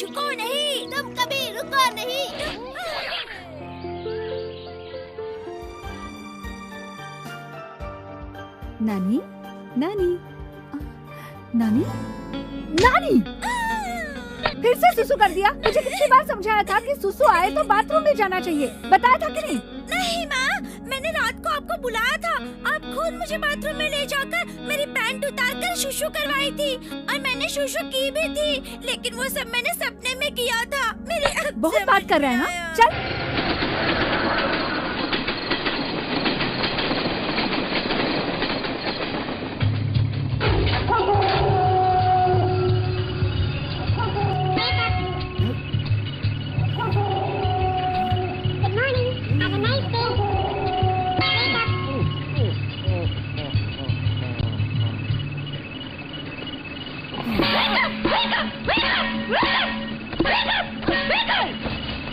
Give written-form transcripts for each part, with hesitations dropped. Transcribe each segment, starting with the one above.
रुको नहीं, तुम कभी रुको नहीं। नानी, नानी, नानी, नानी, फिर से सुसु कर दिया। मुझे कितनी बार समझाया था कि सुसु आए तो बाथरूम में जाना चाहिए, बताया था कि नहीं? नहीं माँ, मैंने रात को आपको बुलाया था। आप खुद मुझे बाथरूम में ले जाकर मेरी पैंट उतारकर शुशु करवाई थी और मैंने शुशु की भी थी, लेकिन वो सब मैंने सपने में किया था। मेरे बहुत बात कर रहा है ना, चल।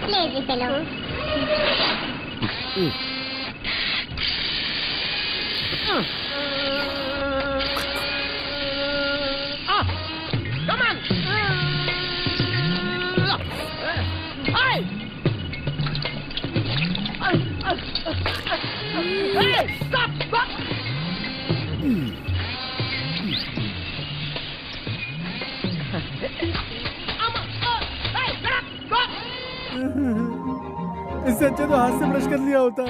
Lazy fellow. Come on! Hey! Hey! Stop! Stop! इससे अच्छा तो हाथ से ब्रश कर लिया होता है।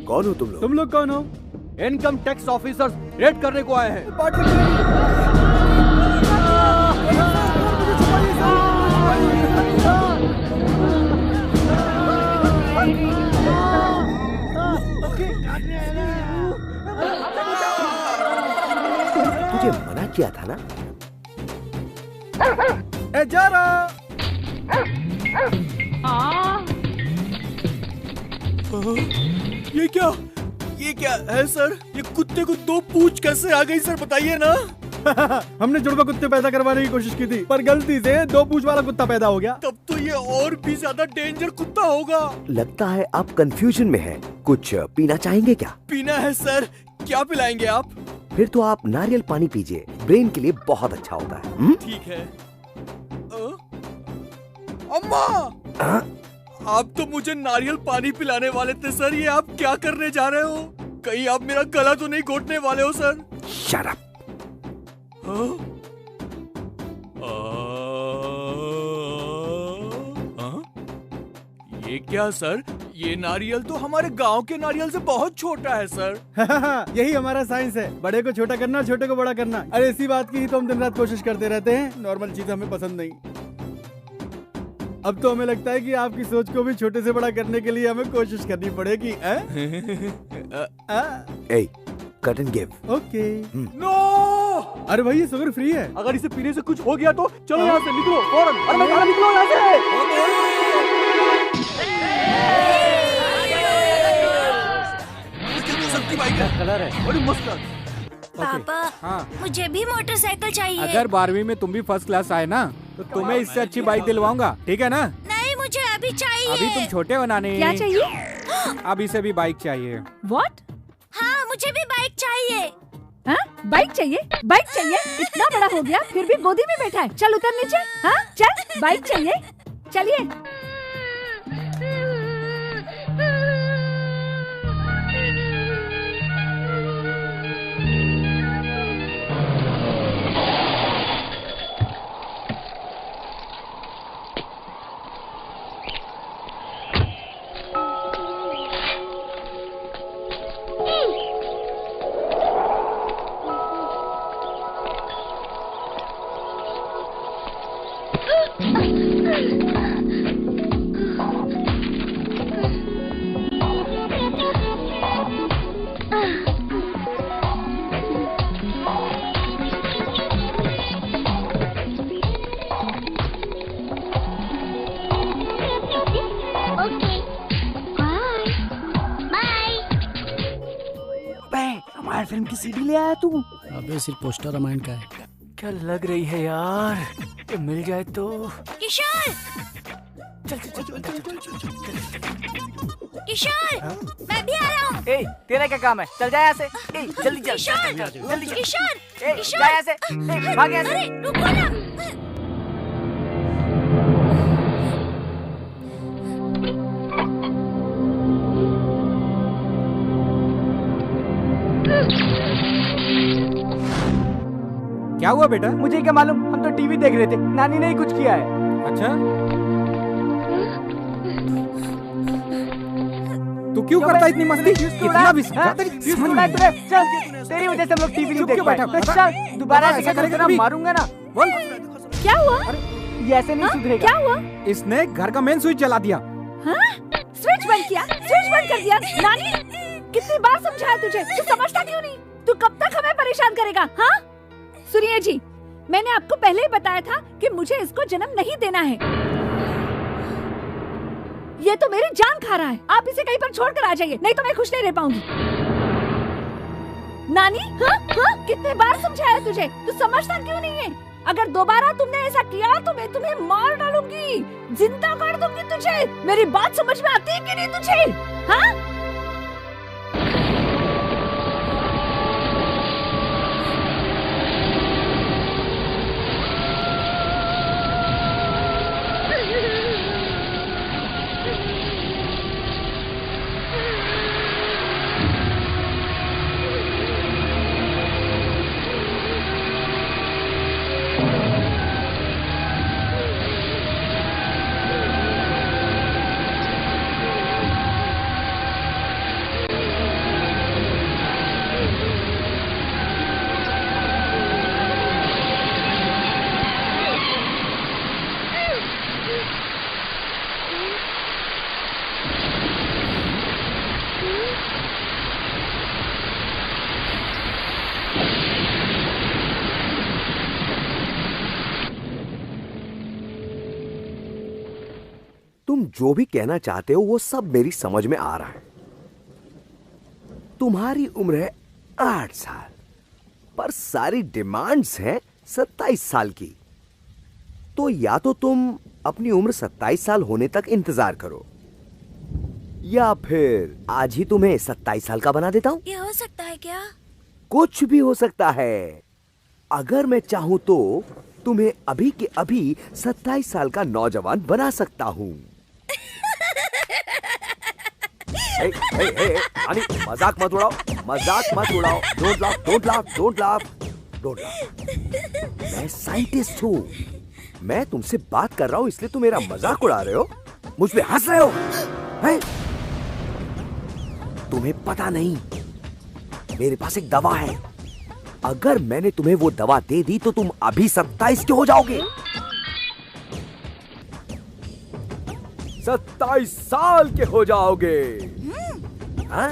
कौन हो तुम लोग? तुम लोग कौन हो? इनकम टैक्स ऑफिसर्स रेड करने को आए हैं। तुझे मना किया था ना? ए जा रहा। ये क्या है सर? ये कुत्ते को दो पूंछ कैसे आ गई सर, बताइए ना। हमने जुड़वा कुत्ते पैदा करवाने की कोशिश की थी, पर गलती से दो पूंछ वाला कुत्ता पैदा हो गया। तब तो ये और भी ज्यादा डेंजर कुत्ता होगा। लगता है आप कंफ्यूजन में हैं। कुछ पीना चाहेंगे क्या? पीना है सर। क्या पिलाएंगे आप? फिर तो आप नारियल पानी पीजिए, ब्रेन के लिए बहुत अच्छा होता है। ठीक है। अम्मा, आप तो मुझे नारियल पानी पिलाने वाले थे सर, ये आप क्या करने जा रहे हो? कहीं आप मेरा गला तो नहीं घोटने वाले हो सर? Shut up. ये क्या सर? ये नारियल तो हमारे गांव के नारियल से बहुत छोटा है सर। यही हमारा साइंस है, बड़े को छोटा करना, छोटे को बड़ा करना। अरे इसी बात की ही तो हम दिन रात कोशिश करते रहते हैं। नॉर्मल चीज हमें पसंद नहीं। अब तो हमें लगता है कि आपकी सोच को भी छोटे से बड़ा करने के लिए हमें कोशिश करनी पड़ेगी। Cut and give. Okay. No! अरे भाई ये शुगर फ्री है। अगर इसे पीने से कुछ हो गया तो चलो यहाँ से निकलो फौरन। अरे मैं निकलो यहाँ से। कलर है बड़ी मस्त। पापा, हाँ। मुझे भी मोटरसाइकिल चाहिए। अगर 12वीं में तुम भी फर्स्ट क्लास आए ना तो तुम्हें इससे अच्छी बाइक दिलवाऊंगा, ठीक है ना? नहीं, मुझे अभी चाहिए। अभी तुम छोटे हो नानी। क्या चाहिए? अब इसे भी बाइक चाहिए। What? हाँ, मुझे भी बाइक चाहिए। हाँ? बाइक चाहिए? बाइक चाहिए? इतना बड़ा हो गया फिर भी गोदी में बैठा है। चल उतर नीचे। हाँ चल, बाइक चाहिए। चलिए। हमारे फिल्म की सीडी ले आया तू? अबे सिर्फ पोस्टर रामायण का है। क्या लग रही है यार, ये मिल जाए तो। किशोर, चल चल चल चल चल चल चल। किशोर, मैं भी आ रहा हूँ। ए, तेरा क्या काम है? चल जा यहाँ से। ए, जल्दी चल। किशोर, जल्दी चल। किशोर, ए, किशोर। जा यहाँ से। ए, भाग यहाँ से। अरे रुको ना। क्या हुआ बेटा? मुझे क्या मालूम, हम तो टीवी देख रहे थे, नानी ने ही कुछ किया है। अच्छा, तू क्यों करता इतनी मस्ती? इतना भी समझ नहीं। चल, तेरी वजह से हम लोग टीवी नहीं देख पाए। बैठा? चल, दोबारा ऐसा करेगा ना, मारूंगा ना। बोल, क्या हुआ? ये ऐसे नहीं सुधरेगा। क्या हुआ? इसने घर का मेन स्विच जला दिया। हाँ? स्विच बंद किया, स्विच बंद कर दिया। नानी, कितनी बार समझाया तुझे, तू समझता क्यों नहीं? तू कब तक हमें परेशान करेगा? हाँ? सुनिए जी, मैंने आपको पहले ही बताया था कि मुझे इसको जन्म नहीं देना है। ये तो मेरी जान खा रहा है। आप इसे कहीं पर छोड़कर आ जाइए, नहीं तो मैं खुश नहीं रह पाऊंगी। नानी, हाँ? हाँ? कितने बार समझाया तुझे, तू समझता क्यों नहीं है? अगर दोबारा तुमने ऐसा किया तो मैं तुम्हें मार डालूंगी, जिंदा कर दूंगी तुझे। मेरी बात समझ में आती है कि नहीं तुझे? हाँ? तुम जो भी कहना चाहते हो वो सब मेरी समझ में आ रहा है। तुम्हारी उम्र है 8 साल, पर सारी डिमांड्स हैं 27 साल की। तो या तो तुम अपनी उम्र 27 साल होने तक इंतजार करो, या फिर आज ही तुम्हें 27 साल का बना देता हूं। ये हो सकता है क्या? कुछ भी हो सकता है। अगर मैं चाहूं तो तुम्हें अभी के अभी 27 साल का नौजवान बना सकता हूं। अरे मजाक मत उड़ाओ, मजाक मत उड़ाओ। Don't laugh, don't laugh, don't laugh, don't laugh. मैं साइंटिस्ट हूँ, मैं तुमसे बात कर रहा हूँ, इसलिए तुम मेरा मजाक उड़ा रहे हो, मुझ पे हंस रहे हो, हैं? तुम्हें पता नहीं, मेरे पास एक दवा है। अगर मैंने तुम्हें वो दवा दे दी तो तुम अभी 27 के हो जाओगे। 27 साल के हो जाओगे। हाँ?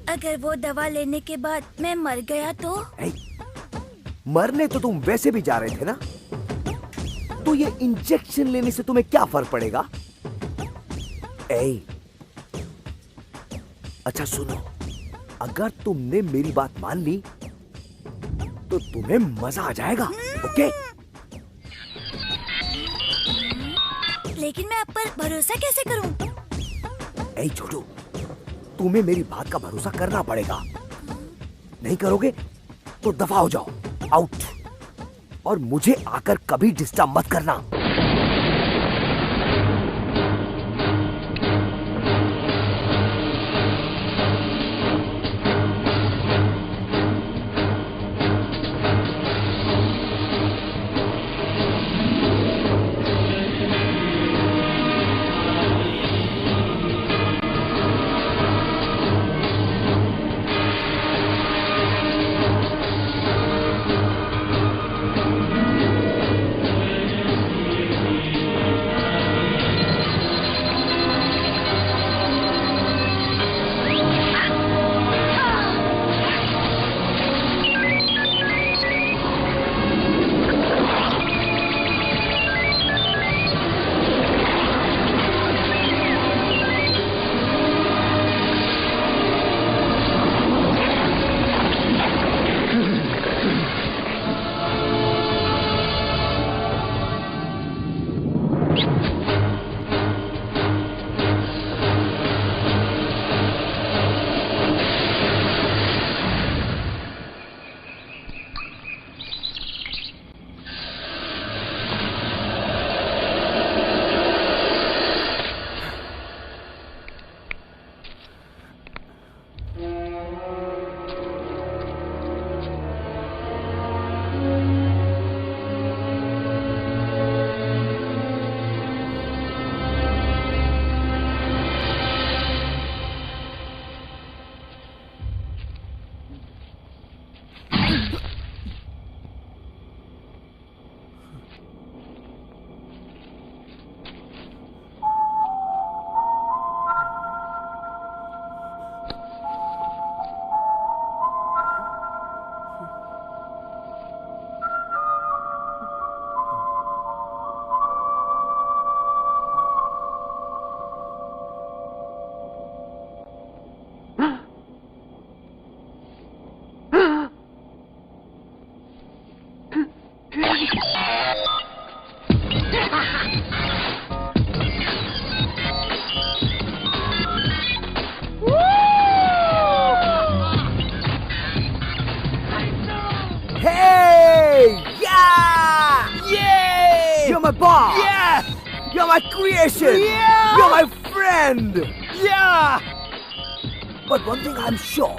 अगर वो दवा लेने के बाद मैं मर गया तो? मरने तो तुम वैसे भी जा रहे थे ना, तो ये इंजेक्शन लेने से तुम्हें क्या फर्क पड़ेगा? अच्छा सुनो, अगर तुमने मेरी बात मान ली तो तुम्हें मजा आ जाएगा। ओके? लेकिन मैं आप पर भरोसा कैसे करूं? छोटू, तुम्हें मेरी बात का भरोसा करना पड़ेगा। नहीं करोगे तो दफा हो जाओ, आउट। और मुझे आकर कभी डिस्टर्ब मत करना। Hey! Yeah! Yay! You're my boss! Yeah! You're my creation! Yeah! You're my friend! Yeah! But one thing I'm sure,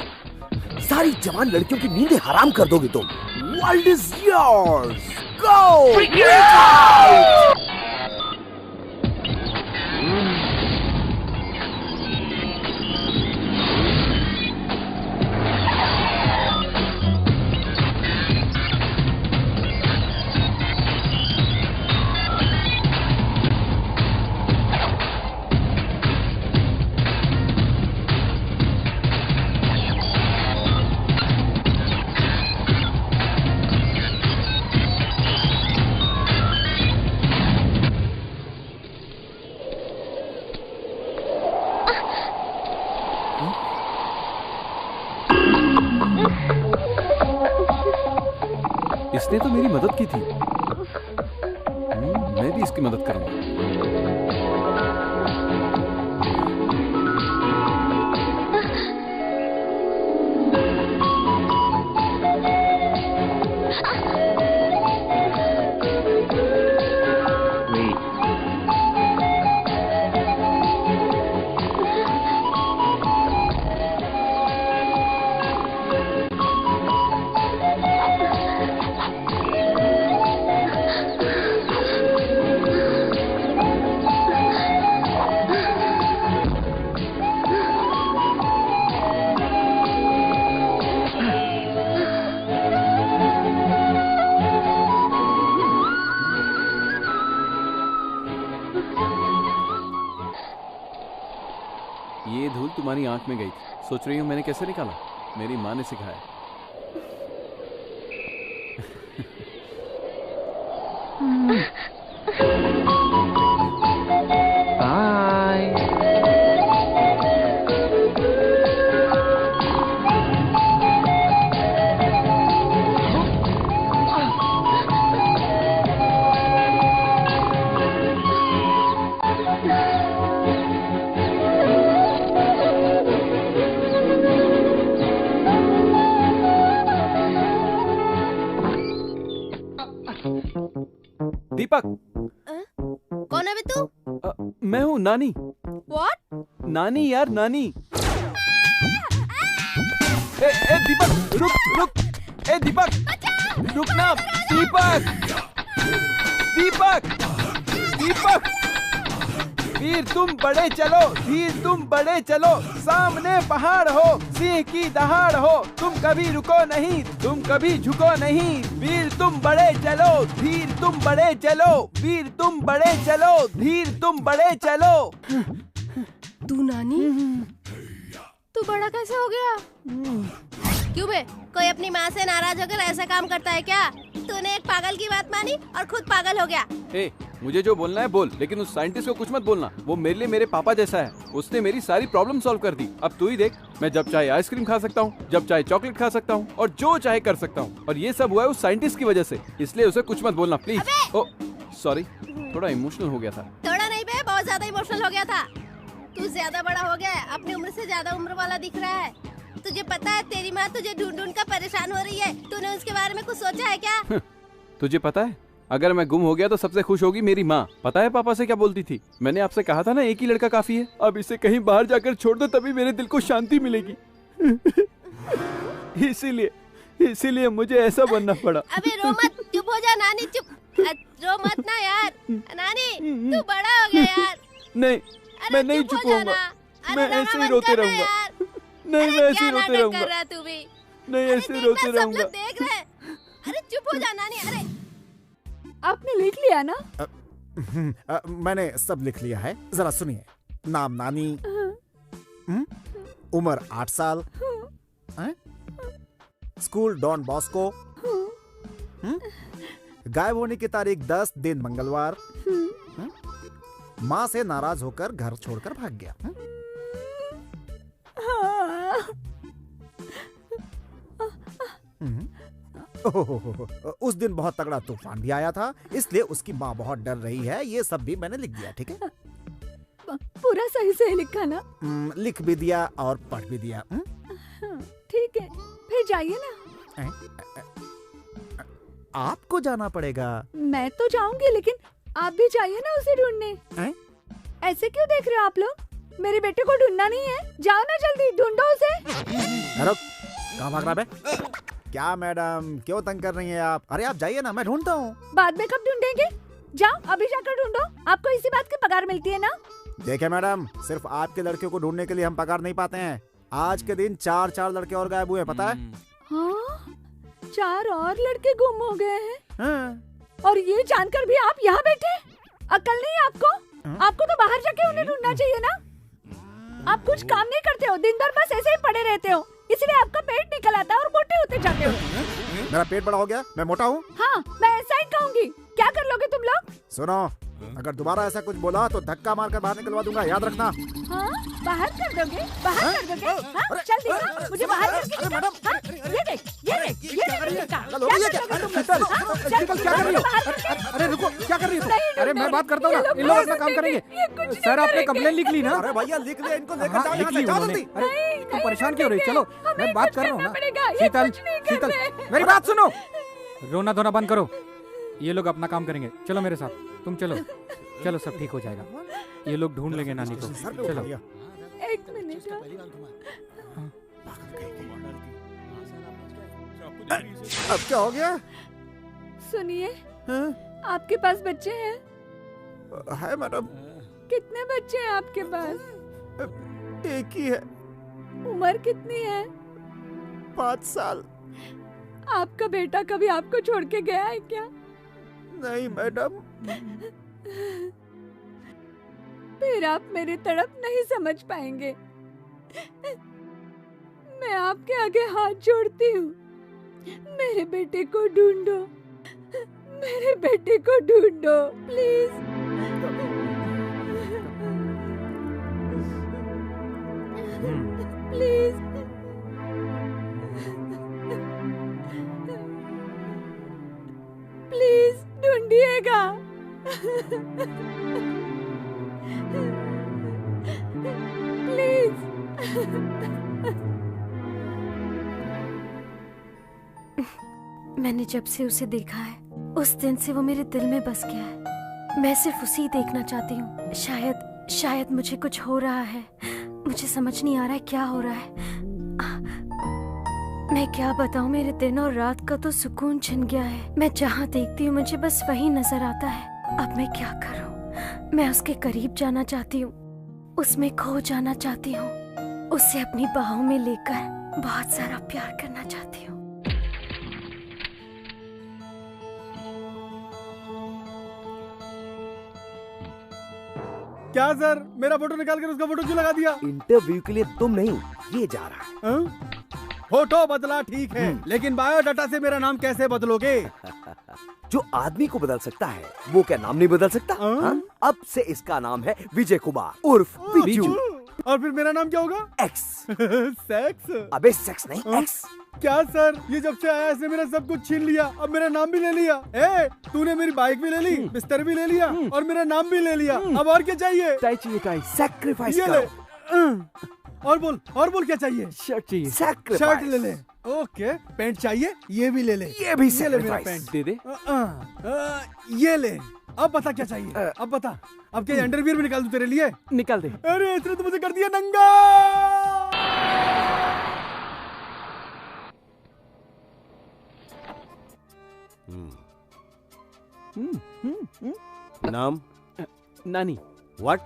सारी जवान लड़कियों की नींदें हराम कर दोगे तुम. World is yours! Go! Freak out! इसने तो मेरी मदद की थी। मैं भी इसकी मदद करूंगा। ये धूल तुम्हारी आंख में गई थी। सोच रही हूँ मैंने कैसे निकाला? मेरी माँ ने सिखाया। दीपक, कौन है बे तू? मैं हूँ नानी। What? नानी यार, नानी। ए दीपक, रुक रुक। ए दीपक, रुक ना। दीपक, दीपक, दीपक। वीर तुम बड़े चलो, धीर तुम बड़े चलो, सामने पहाड़ हो, सिंह की दहाड़ हो, तुम कभी रुको नहीं, तुम कभी झुको नहीं। वीर तुम बड़े चलो, धीर तुम बड़े चलो, वीर तुम बड़े चलो, धीर तुम बड़े चलो। तू नानी, तू बड़ा कैसे हो गया? क्यों बे? कोई अपनी माँ से नाराज होकर ऐसा काम करता है क्या? तूने एक पागल की बात मानी और खुद पागल हो गया। ए, मुझे जो बोलना है बोल, लेकिन उस साइंटिस्ट को कुछ मत बोलना। वो मेरे लिए मेरे पापा जैसा है। उसने मेरी सारी प्रॉब्लम सॉल्व कर दी। अब तू ही देख, मैं जब चाहे आइसक्रीम खा सकता हूँ, जब चाहे चॉकलेट खा सकता हूँ, और जो चाहे कर सकता हूँ। और ये सब हुआ है उस साइंटिस्ट की वजह से। इसलिए उसे कुछ मत बोलना प्लीज। ओ सॉरी, थोड़ा इमोशनल हो गया था। थोड़ा नहीं बे, बहुत ज्यादा इमोशनल हो गया था। तू ज्यादा बड़ा हो गया है, अपनी उम्र से ज्यादा उम्र वाला दिख रहा है। तुझे पता है तेरी माँ तुझे ढूंढ ढूंढ कर परेशान हो रही है। तूने उसके बारे में कुछ सोचा है क्या? तुझे पता है, अगर मैं गुम हो गया तो सबसे खुश होगी मेरी माँ। पता है पापा से क्या बोलती थी? मैंने आपसे कहा था ना, एक ही लड़का काफी है। अब इसे कहीं बाहर जाकर छोड़ दो, तभी मेरे दिल को शांति मिलेगी। इसीलिए मुझे ऐसा बनना पड़ा। अबे रो मत, चुप हो जा नानी, चुप। रो मत ना यार। नानी, तू बड़ा हो गया यार। नहीं, मैं नहीं चुप होऊंगा। मैं ऐसे ही रोते रहूंगा। नहीं, मैं ऐसे ही रोते रहूंगा। तू भी नहीं, ऐसे ही रोते रहूंगा। देख रहे। अरे चुप हो जा नानी। अरे आपने लिख लिया ना? मैंने सब लिख लिया है, जरा सुनिए। नाम नानी, उम्र 8 साल, स्कूल डॉन बॉस्को, गायब होने की तारीख 10 दिन मंगलवार, माँ से नाराज होकर घर छोड़कर भाग गया। उस दिन बहुत तगड़ा तूफान भी आया था, इसलिए उसकी माँ बहुत डर रही है। ये सब भी मैंने लिख दिया, ठीक है? पूरा सही से लिखा ना? लिख भी दिया और पढ़ भी दिया। ठीक है, फिर जाइए ना। आपको जाना पड़ेगा। मैं तो जाऊंगी, लेकिन आप भी जाइए ना उसे ढूंढने। ऐसे क्यों देख रहे हो आप लोग? मेरे बेटे को ढूंढना नहीं है? जाओ ना जल्दी, ढूंढो उसे। रुक, कहाँ भाग रहा है? क्या मैडम, क्यों तंग कर रही हैं आप? अरे आप जाइए ना, मैं ढूंढता हूँ। बाद में कब ढूंढेंगे? जाओ अभी जाकर ढूंढो। आपको इसी बात की पगार मिलती है ना? देखिए मैडम, सिर्फ आपके लड़कियों को ढूंढने के लिए हम पगार नहीं पाते हैं। आज के दिन 4 लड़के और गायब हुए, पता है? हाँ, 4 और लड़के गुम हो गए हैं। हाँ। और ये जानकर भी आप यहाँ बैठे? अकल नहीं है आपको? आपको तो बाहर जाके उन्हें ढूंढना चाहिए ना। आप कुछ काम नहीं करते हो, दिन भर बस ऐसे ही पड़े रहते हो, इसलिए आपका पेट निकल आता है और मोटे होते जाते हो। मेरा पेट बड़ा हो गया, मैं मोटा हूँ? हाँ, मैं ऐसा ही कहूँगी। क्या कर लोगे तुम लोग? सुनो, अगर दोबारा ऐसा कुछ बोला तो धक्का मारकर बाहर निकलवा दूंगा, याद रखना। हाँ, बाहर कर दोगे? बाहर कर दोगे? हाँ, चल दिखा, मुझे बाहर करके दिखा। हाँ, ये देख, ये देख, ये देख, क्या कर लोगे तुम? हाँ, चल, क्या कर रही हो? अरे रुको, क्या कर रही हो? अरे मैं बात करता हूँ ना, इन लोग अपना काम करेंगे। सर आपने कंप्लेन लिख ली ना? अरे भैया लिख लिया, इनको लेकर हाँ, जाओ लिख यहाँ ली से, जाओ उन्होंने। जल्दी। अरे तुम परेशान क्यों हो रही? चलो मैं बात कर रहा हूँ ना। शीतल, शीतल, मेरी बात सुनो। रोना धोना बंद करो, ये लोग अपना काम करेंगे। चलो मेरे साथ, तुम चलो। चलो सब ठीक हो जाएगा, ये लोग ढूंढ लेंगे नानी को। चलो। एक मिनट। अब क्या हो गया? सुनिए, हाँ? आपके पास बच्चे हैं? है मैडम। कितने बच्चे हैं आपके पास? एक ही है। उम्र कितनी है? 5 साल। आपका बेटा कभी आपको छोड़ के गया है क्या? नहीं मैडम। फिर आप मेरी तड़प नहीं समझ पाएंगे। मैं आपके आगे हाथ जोड़ती हूँ, मेरे बेटे को ढूंढो, मेरे बेटे को ढूंढो, प्लीज। प्लीज। प्लीज ढूंढिएगा। प्लीज। मैंने जब से उसे देखा है, उस दिन से वो मेरे दिल में बस गया है। मैं सिर्फ उसे ही देखना चाहती हूँ। शायद मुझे कुछ हो रहा है, मुझे समझ नहीं आ रहा है क्या हो रहा है। मैं क्या बताऊँ, मेरे दिन और रात का तो सुकून छिन गया है। मैं जहाँ देखती हूँ मुझे बस वही नजर आता है। अब मैं क्या करूँ? मैं उसके करीब जाना चाहती हूँ, उसमें खो जाना चाहती हूँ, उसे अपनी बाहों में लेकर बहुत सारा प्यार करना चाहती हूँ। क्या सर, मेरा फोटो निकाल कर उसका फोटो क्यों लगा दिया? इंटरव्यू के लिए तुम नहीं, ये जा रहा है। फोटो बदला ठीक है, लेकिन बायोडाटा से मेरा नाम कैसे बदलोगे? जो आदमी को बदल सकता है वो क्या नाम नहीं बदल सकता? हाँ? अब से इसका नाम है विजय कुमार उर्फ विजू। और फिर मेरा नाम क्या होगा? एक्स। सेक्स? अबे सेक्स नहीं, एक्स। क्या सर, ये जब से आया इसने मेरा सब कुछ छीन लिया, अब मेरा नाम भी ले लिया। तूने मेरी बाइक भी ले ली, बिस्तर भी ले लिया और मेरा नाम भी ले लिया। अब और क्या चाहिए? सैक्रिफाइस ये ले। और बोल क्या चाहिए? शर्ट चाहिए। शर्ट ले ले। ओके, पैंट चाहिए, ये भी ले ले। ये भी ले मेरा पैंट दे दे। ये ले। अब बता क्या चाहिए? अब बता। अब क्या अंडरवियर भी निकाल दूं तेरे लिए? निकाल दे। अरे इसने तो मुझे कर दिया नंगा। नाम? नानी। व्हाट?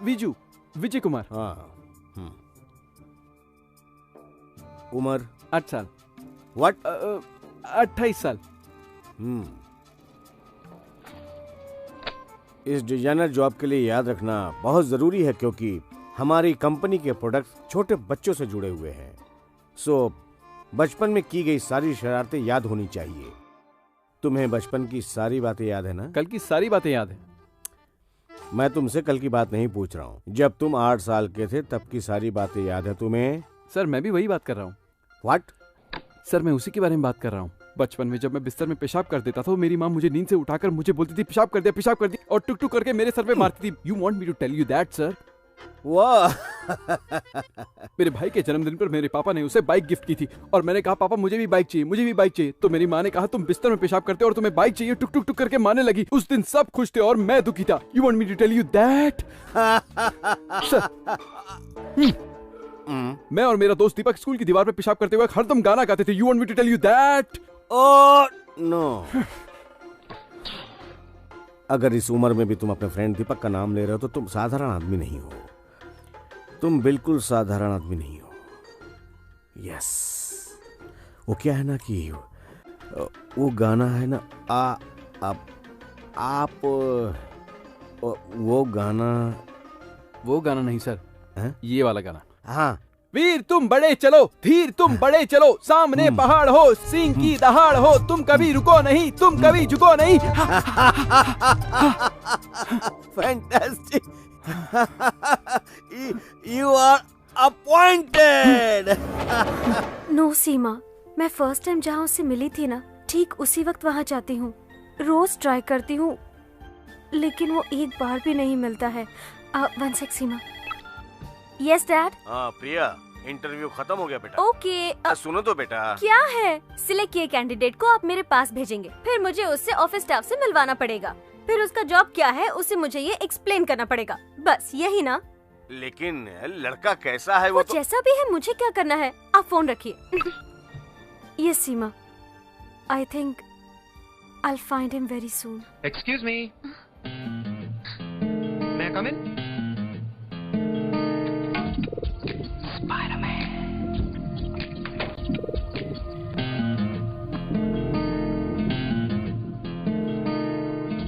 विजू, विजय कुमार। हाँ। उम्र? 8 साल। व्हाट? 28 साल। इस डिजाइनर जॉब के लिए याद रखना बहुत जरूरी है, क्योंकि हमारी कंपनी के प्रोडक्ट्स छोटे बच्चों से जुड़े हुए हैं। सो बचपन में की गई सारी शरारतें याद होनी चाहिए। तुम्हें बचपन की सारी बातें याद है ना? कल की सारी बातें याद है। मैं तुमसे कल की बात नहीं पूछ रहा हूँ। जब तुम 8 साल के थे तब की सारी बातें याद है तुम्हें? सर मैं भी वही बात कर रहा हूँ। व्हाट? सर मैं उसी के बारे में बात कर रहा हूँ। बचपन में जब मैं बिस्तर में पेशाब कर देता था तो मेरी माँ मुझे नींद से उठाकर मुझे बोलती थी पेशाब कर दिया और टुक टुक करके मेरे सर पे मारती थी। You want me to tell you that sir? वाह मेरे भाई के जन्मदिन पर मेरे पापा ने उसे बाइक गिफ्ट की थी और मैंने कहा पापा मुझे भी बाइक चाहिए। तो मेरी माँ ने कहा तुम बिस्तर में पेशाब करते हो और तुम्हें बाइक चाहिए, टुक टुक टुक करके मारने लगी। उस दिन सब खुश थे और मैं दुखी था। You want me to tell you that? मैं और मेरा दोस्त दीपक स्कूल की दीवार पे पेशाब करते हुए हरदम गाना गाते थे। You want me to tell you that? Oh no. अगर इस उम्र में भी तुम अपने फ्रेंड दीपक का नाम ले रहे हो तो तुम साधारण आदमी नहीं हो। तुम बिल्कुल साधारण आदमी नहीं हो। यस, वो क्या है ना कि वो गाना है ना आप वो गाना नहीं सर है? ये वाला गाना। हाँ, वीर तुम बड़े चलो, धीर तुम बड़े चलो, सामने पहाड़ हो, सिंह की दहाड़ हो, तुम कभी रुको नहीं, तुम कभी झुको नहीं। Fantastic. You are appointed. No Seema, मैं फर्स्ट टाइम जहाँ उससे मिली थी ना, ठीक उसी वक्त वहाँ जाती हूँ। रोज ट्राई करती हूँ लेकिन वो एक बार भी नहीं मिलता है। One sec Seema. Yes dad. हाँ प्रिया, इंटरव्यू खत्म हो गया बेटा। ओके। सुनो तो बेटा। क्या है? सिलेक्ट किए कैंडिडेट को आप मेरे पास भेजेंगे, फिर मुझे उससे ऑफिस स्टाफ से मिलवाना पड़ेगा, फिर उसका जॉब क्या है उसे मुझे ये एक्सप्लेन करना पड़ेगा, बस यही ना? लेकिन लड़का कैसा है वो तो... जैसा भी है मुझे क्या करना है, आप फोन रखिए। Yes Seema, I think I will find him very soon. Excuse me, may I come in?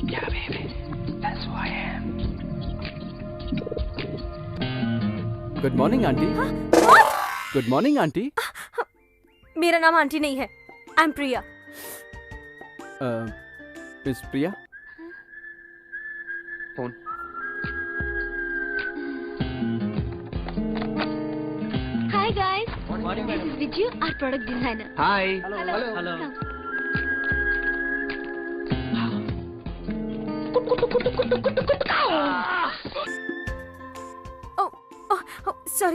Yeah, baby, that's who I am. Good morning aunty. Good morning aunty. मेरा नाम आंटी नहीं है, I am Priya. Miss Priya. Phone. Hi guys. Morning, This is Viju, our product designer. Hi. Hello.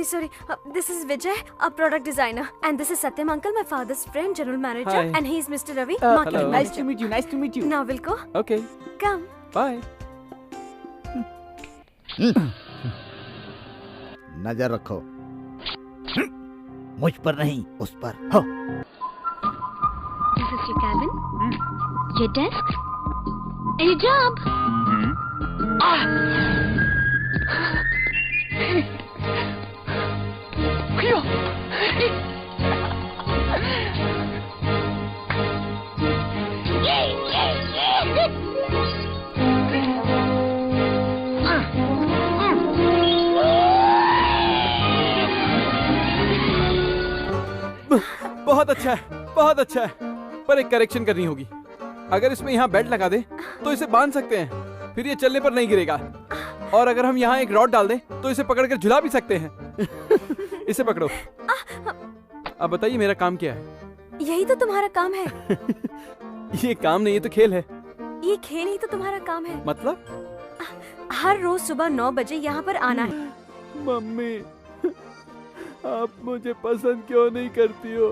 Sorry. This is Vijay, a product designer, and this is Satyam uncle, my father's friend, general manager, Hi. and he's Mr. Ravi, marketing hello. manager. Nice to meet you. Now we'll go. Okay. Come. Bye. नजर रखो, मुझ पर नहीं उस पर। हो। This is your cabin, your desk, and your job. बहुत अच्छा है, पर एक करेक्शन करनी होगी। अगर इसमें यहाँ बेल्ट लगा दे तो इसे बांध सकते हैं, फिर ये चलने पर नहीं गिरेगा। और अगर हम यहाँ एक रॉड डाल दें तो इसे पकड़कर झुला भी सकते हैं। इसे पकड़ो। अब बताइए मेरा काम क्या है? यही तो तुम्हारा काम है। ये काम नहीं, ये तो खेल है। ये खेल ही तो तुम्हारा काम है। मतलब? हर रोज सुबह 9 बजे यहाँ पर आना है। मम्मी, आप मुझे पसंद क्यों नहीं करती हो?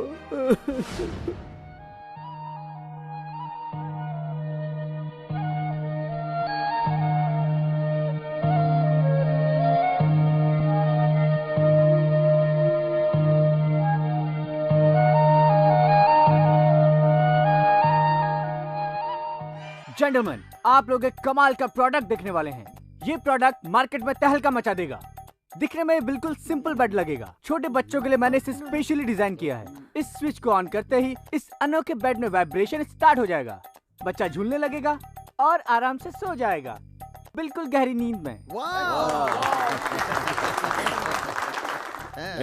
जेंटलमैन, आप लोग एक कमाल का प्रोडक्ट देखने वाले हैं। ये प्रोडक्ट मार्केट में तहलका मचा देगा। दिखने में बिल्कुल सिंपल बेड लगेगा। छोटे बच्चों के लिए मैंने इसे स्पेशली डिजाइन किया है। इस स्विच को ऑन करते ही इस अनोखे बेड में वाइब्रेशन स्टार्ट हो जाएगा। बच्चा झूलने लगेगा और आराम से सो जाएगा, बिल्कुल गहरी नींद में।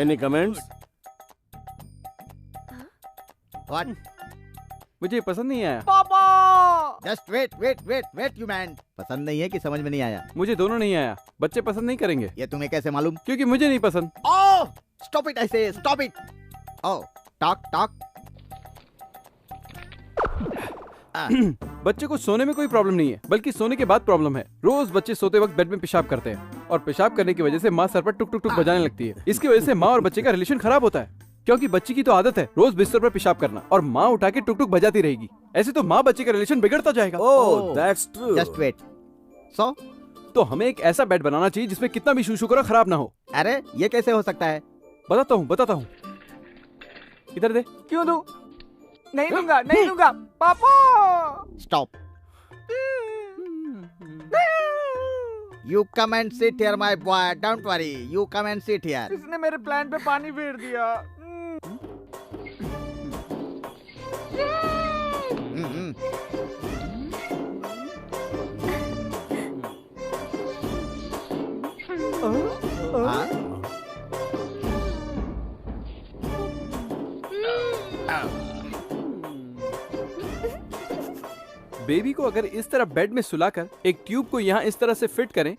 Any comments? मुझे पसंद नहीं आया। पापा! Just wait you man. पसंद नहीं है कि समझ में नहीं आया? मुझे दोनों नहीं आया। बच्चे पसंद नहीं करेंगे। ये तुम्हें कैसे मालूम? क्योंकि मुझे नहीं पसंद। ओह, स्टॉप इट, आई से स्टॉप इट। Oh, talk. बच्चे को सोने में कोई प्रॉब्लम नहीं है, बल्कि सोने के बाद प्रॉब्लम है। रोज बच्चे सोते वक्त बेड में पेशाब करते हैं और पेशाब करने की वजह से माँ सर पर टुक टुक टुक बजाने लगती है। इसकी वजह से माँ और बच्चे का रिलेशन खराब होता है, क्योंकि बच्ची की तो आदत है रोज बिस्तर पर पेशाब करना और माँ उठा के टुक टुक बजाती रहेगी। ऐसे तो माँ बच्चे का रिलेशन बिगड़ता जाएगा। Oh, that's true. Just wait. So तो हमें एक ऐसा बेड बनाना चाहिए जिसमें कितना भी शूशू करो खराब ना हो। अरे ये कैसे हो सकता है? बताता हूँ। इधर दे। क्यों दूं? नहीं दूंगा, नहीं दूंगा। पापा! Stop. You come and sit here, my boy. Don't worry. You come and sit here. इसने मेरे प्लान पे पानी फेर दिया। बेबी को अगर इस तरह बेड में सुलाकर एक ट्यूब को यहाँ इस तरह से फिट करें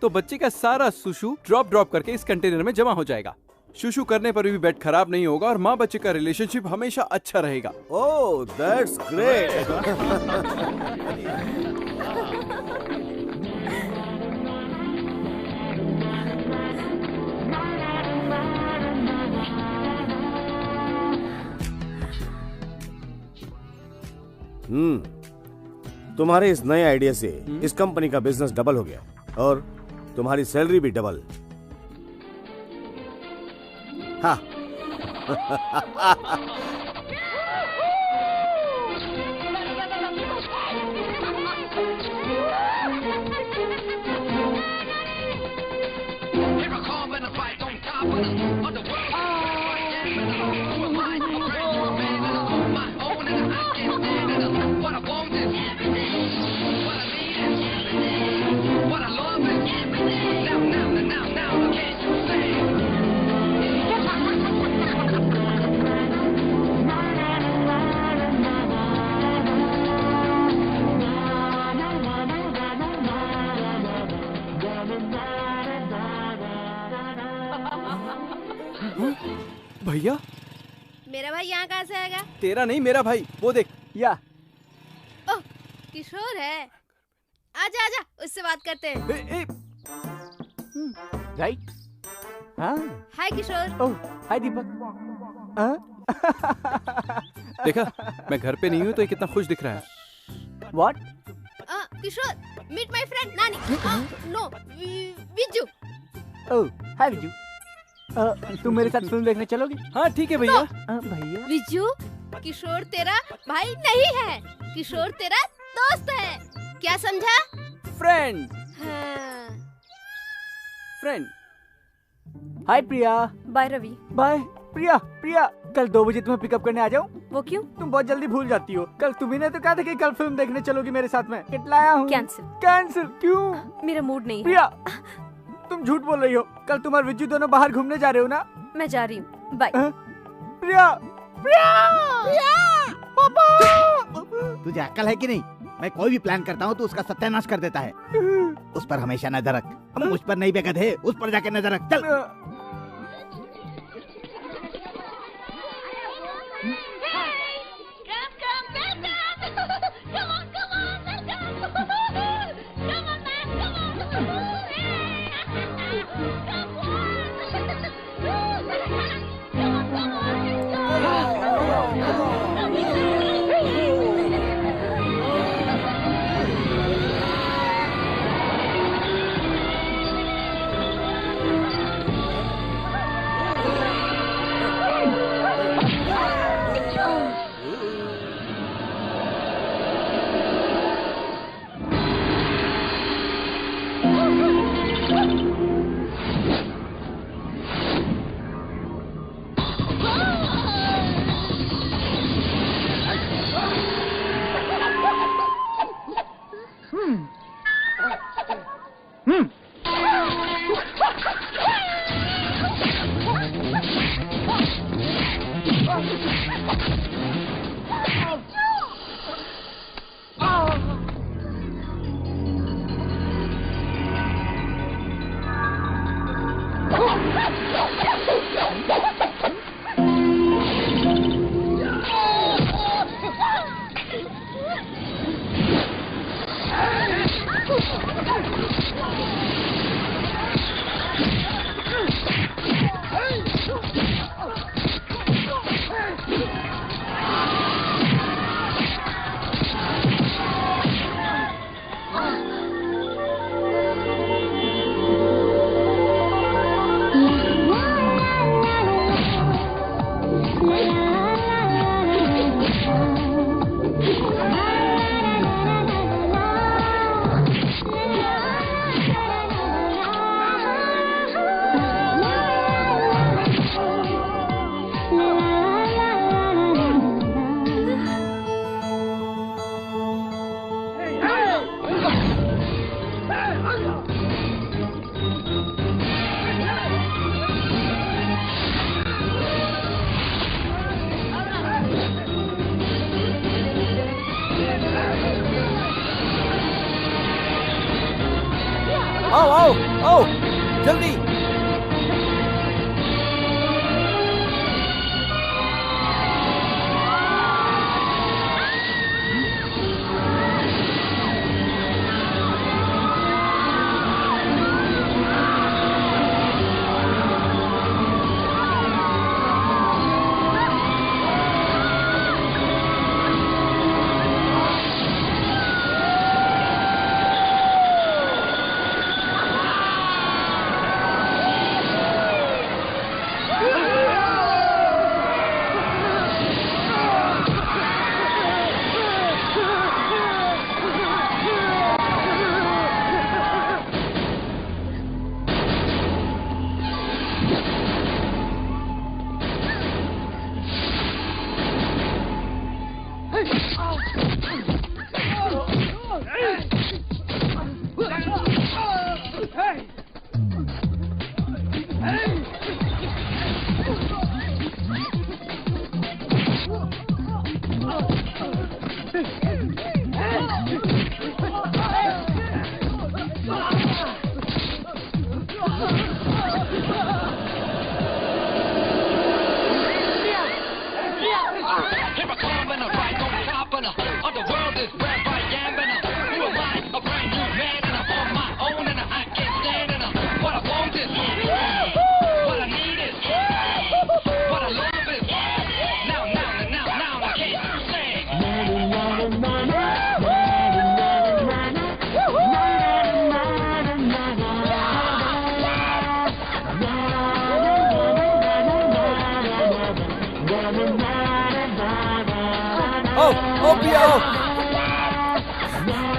तो बच्चे का सारा सुशु ड्रॉप करके इस कंटेनर में जमा हो जाएगा। शुशु करने पर भी बेड खराब नहीं होगा और माँ बच्चे का रिलेशनशिप हमेशा अच्छा रहेगा। ओह, दैट्स ग्रेट। तुम्हारे इस नए आइडिया से इस कंपनी का बिजनेस डबल हो गया और तुम्हारी सैलरी भी डबल। हाँ। भैया, मेरा भाई यहाँ कहाँ से आएगा? तेरा नहीं, मेरा भाई। वो देख। या ओह, किशोर है। आजा आजा, उससे बात करते हैं। राइट। हाँ। हाय किशोर। ओह, हाय दीपक। देखा, मैं घर पे नहीं हूँ तो ये कितना खुश दिख रहा है। What? Kishore, meet my friend Nani. No, Viju. Oh, hi Viju. तुम मेरे साथ फिल्म देखने चलोगी? हाँ ठीक है भैया। भैया। विजू, किशोर तेरा भाई नहीं है, किशोर तेरा दोस्त है। क्या समझा? फ्रेंड। हाँ। फ्रेंड। हाय प्रिया। बाय रवि। बाय प्रिया। प्रिया, कल 2 बजे तुम्हें पिकअप करने आ जाऊं? वो क्यों? तुम बहुत जल्दी भूल जाती हो। कल तुम्ही ने तो कहा था कि कल फिल्म देखने चलोगी मेरे साथ में। किटलाया हूँ। कैंसिल क्यों? मेरा मूड नहीं है। प्रिया, तुम झूठ बोल रही हो। कल तुम और विजू दोनों बाहर घूमने जा रहे हो ना? मैं जा रही हूँ। बाय। प्रिया, प्रिया, प्रिया, पापा। तुझे अक्ल है कि नहीं? मैं कोई भी प्लान करता हूँ तो उसका सत्यानाश कर देता है। उस पर हमेशा नजर रख। हम मुझ पर नहीं बेगधे, उस पर जाके नजर रख। चल। आओ आओ आओ जल्दी।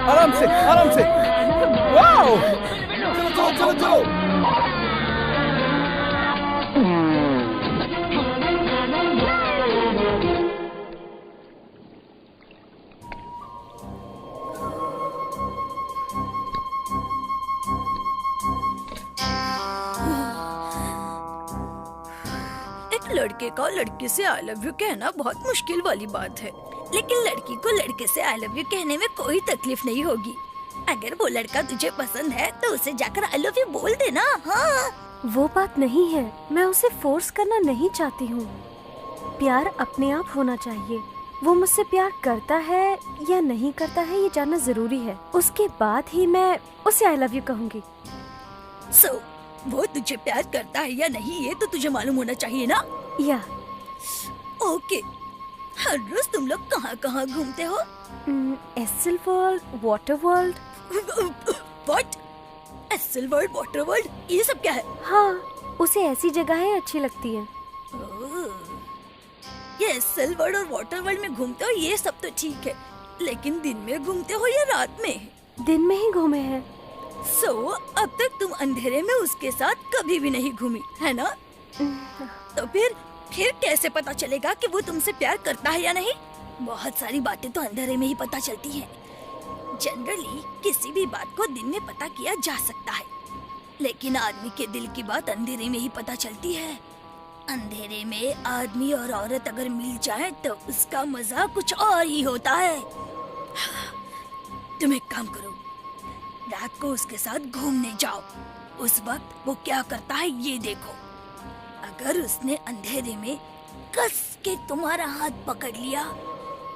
आराम से आराम से। वाओ चलो चलो चलो चलो। एक लड़के का लड़की से आई लव यू कहना बहुत मुश्किल वाली बात है, लेकिन लड़की को लड़के से आई लव यू कहने में कोई तकलीफ नहीं होगी। अगर वो लड़का तुझे पसंद है तो उसे जाकर आई लव यू बोल देना। हाँ वो बात नहीं है, मैं उसे फोर्स करना नहीं चाहती हूँ। प्यार अपने आप होना चाहिए। वो मुझसे प्यार करता है या नहीं करता है ये जानना जरूरी है, उसके बाद ही मैं उसे आई लव यू कहूँगी। सो वो तुझे प्यार करता है या नहीं ये तो तुझे मालूम होना चाहिए ना। या ओके, हर रोज तुम लोग कहाँ कहाँ घूमते हो? Essel world, water world. What? Essel world, water world, ये सब क्या है? हाँ, उसे ऐसी जगहें अच्छी लगती हैं। ये एस्सेल वर्ल्ड और वाटर वर्ल्ड में घूमते हो ये सब तो ठीक है, लेकिन दिन में घूमते हो या रात में? दिन में ही घूमे हैं। सो अब तक तुम अंधेरे में उसके साथ कभी भी नहीं घूमी है ना? तो फिर कैसे पता चलेगा कि वो तुमसे प्यार करता है या नहीं? बहुत सारी बातें तो अंधेरे में ही पता चलती हैं। जनरली किसी भी बात को दिन में पता किया जा सकता है, लेकिन आदमी के दिल की बात अंधेरे में ही पता चलती है। अंधेरे में आदमी और औरत अगर मिल जाए तो उसका मजा कुछ और ही होता है। तुम एक काम करो, रात को उसके साथ घूमने जाओ। उस वक्त वो क्या करता है ये देखो। अगर उसने अंधेरे में कस के तुम्हारा हाथ पकड़ लिया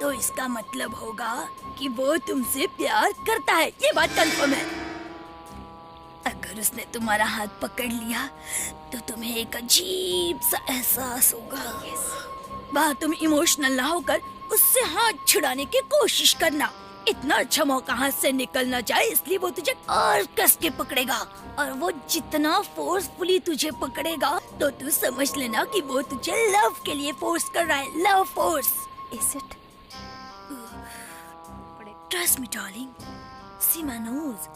तो इसका मतलब होगा कि वो तुमसे प्यार करता है, ये बात कंफर्म है। अगर उसने तुम्हारा हाथ पकड़ लिया तो तुम्हें एक अजीब सा एहसास होगा। वहाँ तुम इमोशनल ना होकर उससे हाथ छुड़ाने की कोशिश करना। इतना अच्छा मौका हाथ से निकल ना जाए इसलिए वो तुझे और कस के पकड़ेगा, और वो जितना फोर्सफुली तुझे पकड़ेगा तो तू समझ लेना कि वो तुझे लव के लिए फोर्स कर रहा है। Love force. Is it? Trust me, darling. See my nose.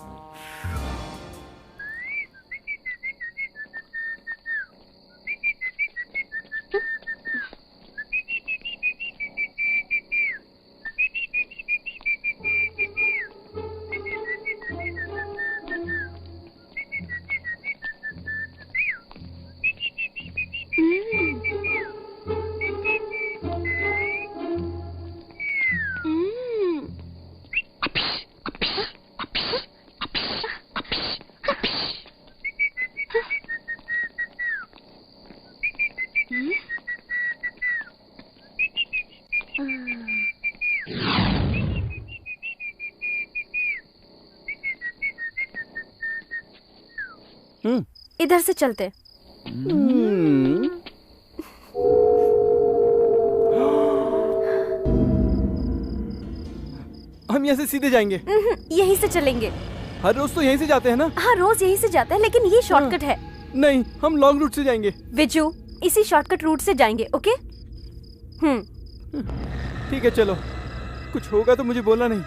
इधर से चलते। हम यहाँ से सीधे जाएंगे? यहीं से चलेंगे। हर रोज तो यहीं से जाते हैं ना? हाँ, रोज यहीं से जाते हैं, लेकिन ये शॉर्टकट है। नहीं, हम लॉन्ग रूट से जाएंगे। विजू, इसी शॉर्टकट रूट से जाएंगे, ओके? ठीक है, चलो। कुछ होगा तो मुझे बोलना नहीं।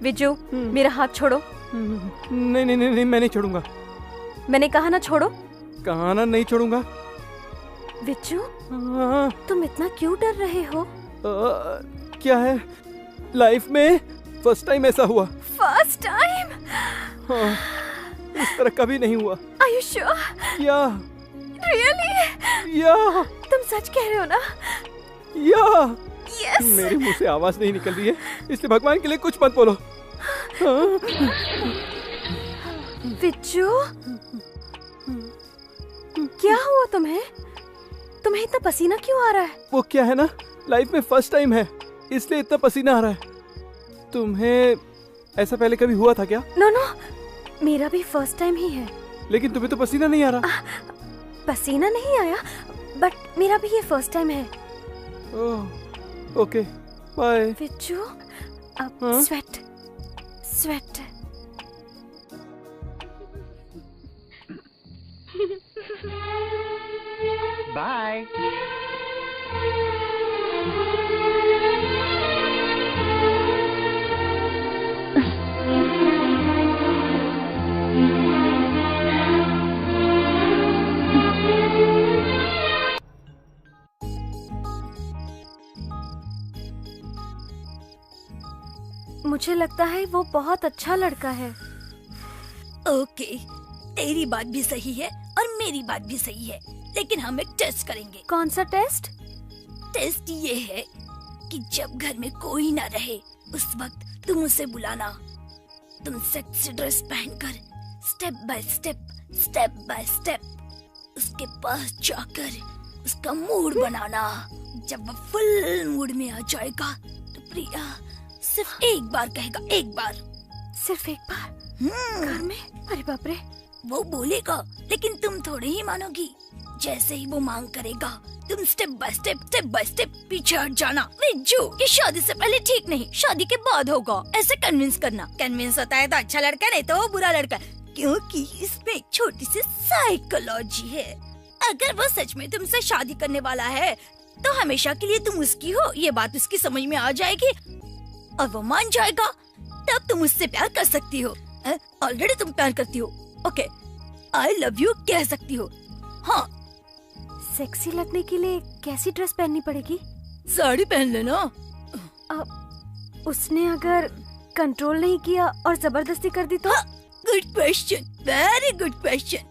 विजू, मेरा हाथ छोड़ो। नहीं नहीं नहीं, मैं नहीं छोड़ूंगा। मैंने कहा ना छोड़ो। कहा ना नहीं छोड़ूंगा। विजू, तुम इतना क्यों डर रहे हो? क्या है, लाइफ में फर्स्ट टाइम ऐसा हुआ। First time? हाँ, इस तरह कभी नहीं हुआ। Are you sure? या Really? या तुम सच कह रहे हो ना? या Yes. मेरे मुंह से आवाज नहीं निकल रही है, इसलिए भगवान के लिए कुछ मत बोलो। विजू, क्या हुआ तुम्हें? तुम्हें इतना पसीना क्यों आ रहा है? वो क्या है ना, लाइफ में फर्स्ट टाइम है, इसलिए इतना पसीना आ रहा है। तुम्हें ऐसा पहले कभी हुआ था क्या? नो नो, मेरा भी फर्स्ट टाइम ही है। लेकिन तुम्हें तो पसीना नहीं आ रहा। पसीना नहीं आया, बट मेरा भी ये फर्स्ट टाइम है। Okay, bye. विजू, अब स्वेट स्वेट। बाय। मुझे लगता है वो बहुत अच्छा लड़का है। ओके, तेरी बात भी सही है और मेरी बात भी सही है, लेकिन हम एक टेस्ट करेंगे। कौन सा टेस्ट? टेस्ट ये है कि जब घर में कोई ना रहे उस वक्त तुम उसे बुलाना। तुम सेक्सी ड्रेस पहनकर स्टेप बाय स्टेप उसके पास जाकर उसका मूड बनाना। जब वो फुल मूड में आ जाएगा तो प्रिया सिर्फ एक बार कहेगा, एक बार, सिर्फ एक बार घर में? अरे बाप रे। वो बोलेगा, लेकिन तुम थोड़े ही मानोगी। जैसे ही वो मांग करेगा तुम स्टेप बाय स्टेप पीछे हट जाना। विज्जू, ये शादी से पहले ठीक नहीं, शादी के बाद होगा। ऐसे कन्विंस करना। कन्विंस होता है तो अच्छा लड़का, नहीं तो वो बुरा लड़का, क्योंकि इसमें एक छोटी सी साइकोलॉजी है। अगर वो सच में तुमसे शादी करने वाला है तो हमेशा के लिए तुम उसकी हो, ये बात उसकी समझ में आ जाएगी और वो मान जाएगा। तब तुम उससे प्यार कर सकती हो। ऑलरेडी तुम प्यार करती हो, ओके, आई लव यू कह सकती हो। हाँ, सेक्सी लगने के लिए कैसी ड्रेस पहननी पड़ेगी? साड़ी पहन लेना। उसने अगर कंट्रोल नहीं किया और जबरदस्ती कर दी तो? Good question, very good question.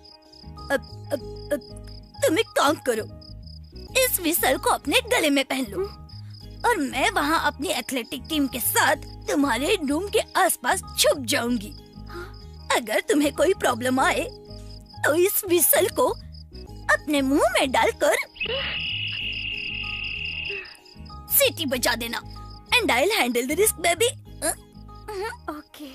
अब तुम एक काम करो, इस विसल को अपने गले में पहन लो और मैं वहाँ अपनी एथलेटिक टीम के साथ तुम्हारे रूम के आसपास छुप जाऊंगी। अगर तुम्हें कोई प्रॉब्लम आए तो इस विसल को अपने मुंह में डालकर सीटी बजा देना and I will handle the risk baby. Okay.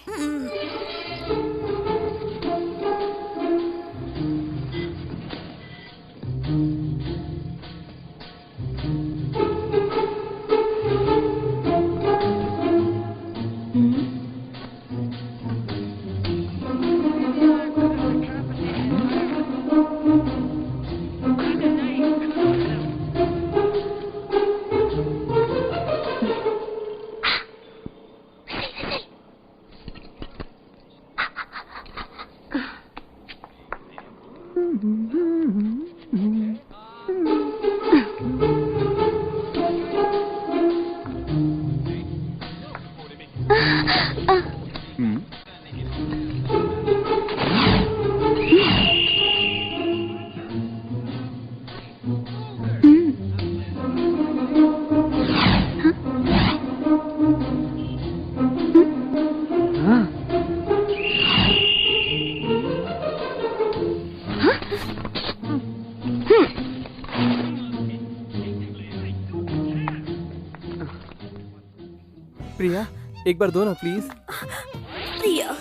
Priya एक बार दो ना प्लीज। प्रिया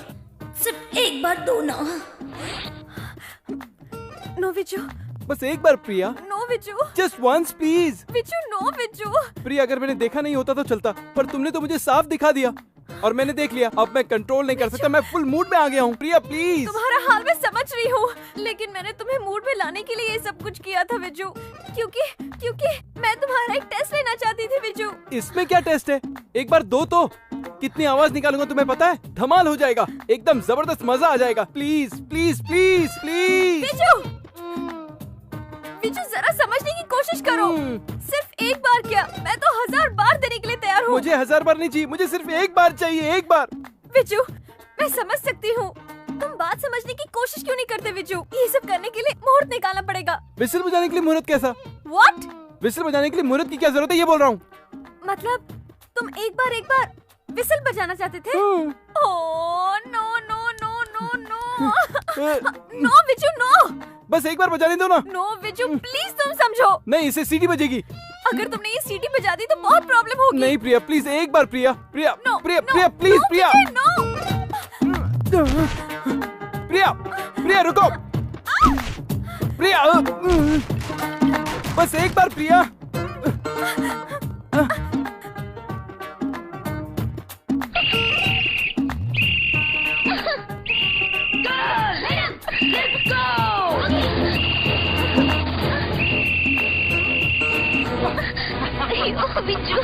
सिर्फ एक बार दो ना। नो विजू, बस एक बार Priya, no Viju, just once please. Viju no Viju. Priya अगर मैंने देखा नहीं होता तो चलता, पर तुमने तो मुझे साफ दिखा दिया और मैंने देख लिया। अब मैं कंट्रोल नहीं कर सकता, मैं फुल मूड में आ गया हूँ। प्रिया प्लीज। तुम्हारा हाल मैं समझ रही हूँ, लेकिन मैंने तुम्हें मूड में लाने के लिए ये सब कुछ किया था विजू, क्योंकि मैं तुम्हारा एक टेस्ट लेना चाहती थी विजू। इसमें क्या टेस्ट है? एक बार दो तो। कितनी आवाज निकालूंगा तुम्हें पता है? धमाल हो जाएगा, एकदम जबरदस्त मजा आ जाएगा। Please please please please. Viju, Viju जरा समझने की कोशिश करो। सिर्फ एक बार क्या, मैं तो 1000 बार देने के लिए तैयार हूँ। मुझे 1000 बार नहीं चाहिए, मुझे सिर्फ एक बार चाहिए, एक बार। विजू मैं समझ सकती हूँ, तुम बात समझने की कोशिश क्यों नहीं करते विजू? ये सब करने के लिए मुहूर्त निकालना पड़ेगा। विसिल बजाने के लिए मुहूर्त कैसा? What? विसिल बजाने के लिए मुहूर्त की क्या जरूरत है, ये बोल रहा हूँ। मतलब तुम एक बार विसिल बजाना चाहते थे? Oh no no no no no no Viju no. बस एक बार बजाने दो ना। नो विजू प्लीज तुम समझो। नहीं, इससे सीटी बजेगी। अगर तुमने ये सीटी बजा दी तो बहुत प्रॉब्लम होगी। नहीं प्रिया प्लीज, एक बार Priya. Priya no, Priya no, Priya please no, Priya. No. Priya Priya रुको। प्रिया बस एक बार प्रिया। Let's go! बिच्छू,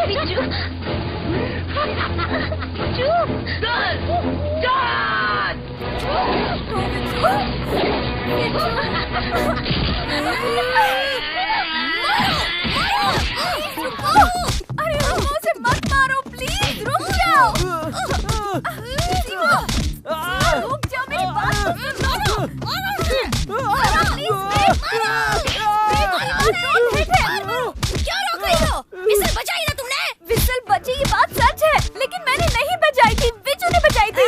बिच्छू, बिच्छू, अरे रुको, उसे मत मारो प्लीज, रुक जाओ। रुक जाओ, मेरी बात सुनो। क्यों रोक रही हो? विसल बजाई ना तुमने? विसल बजी, ये बात सच है, लेकिन मैंने नहीं बजाई थी, बिच्छू ने बजाई थी।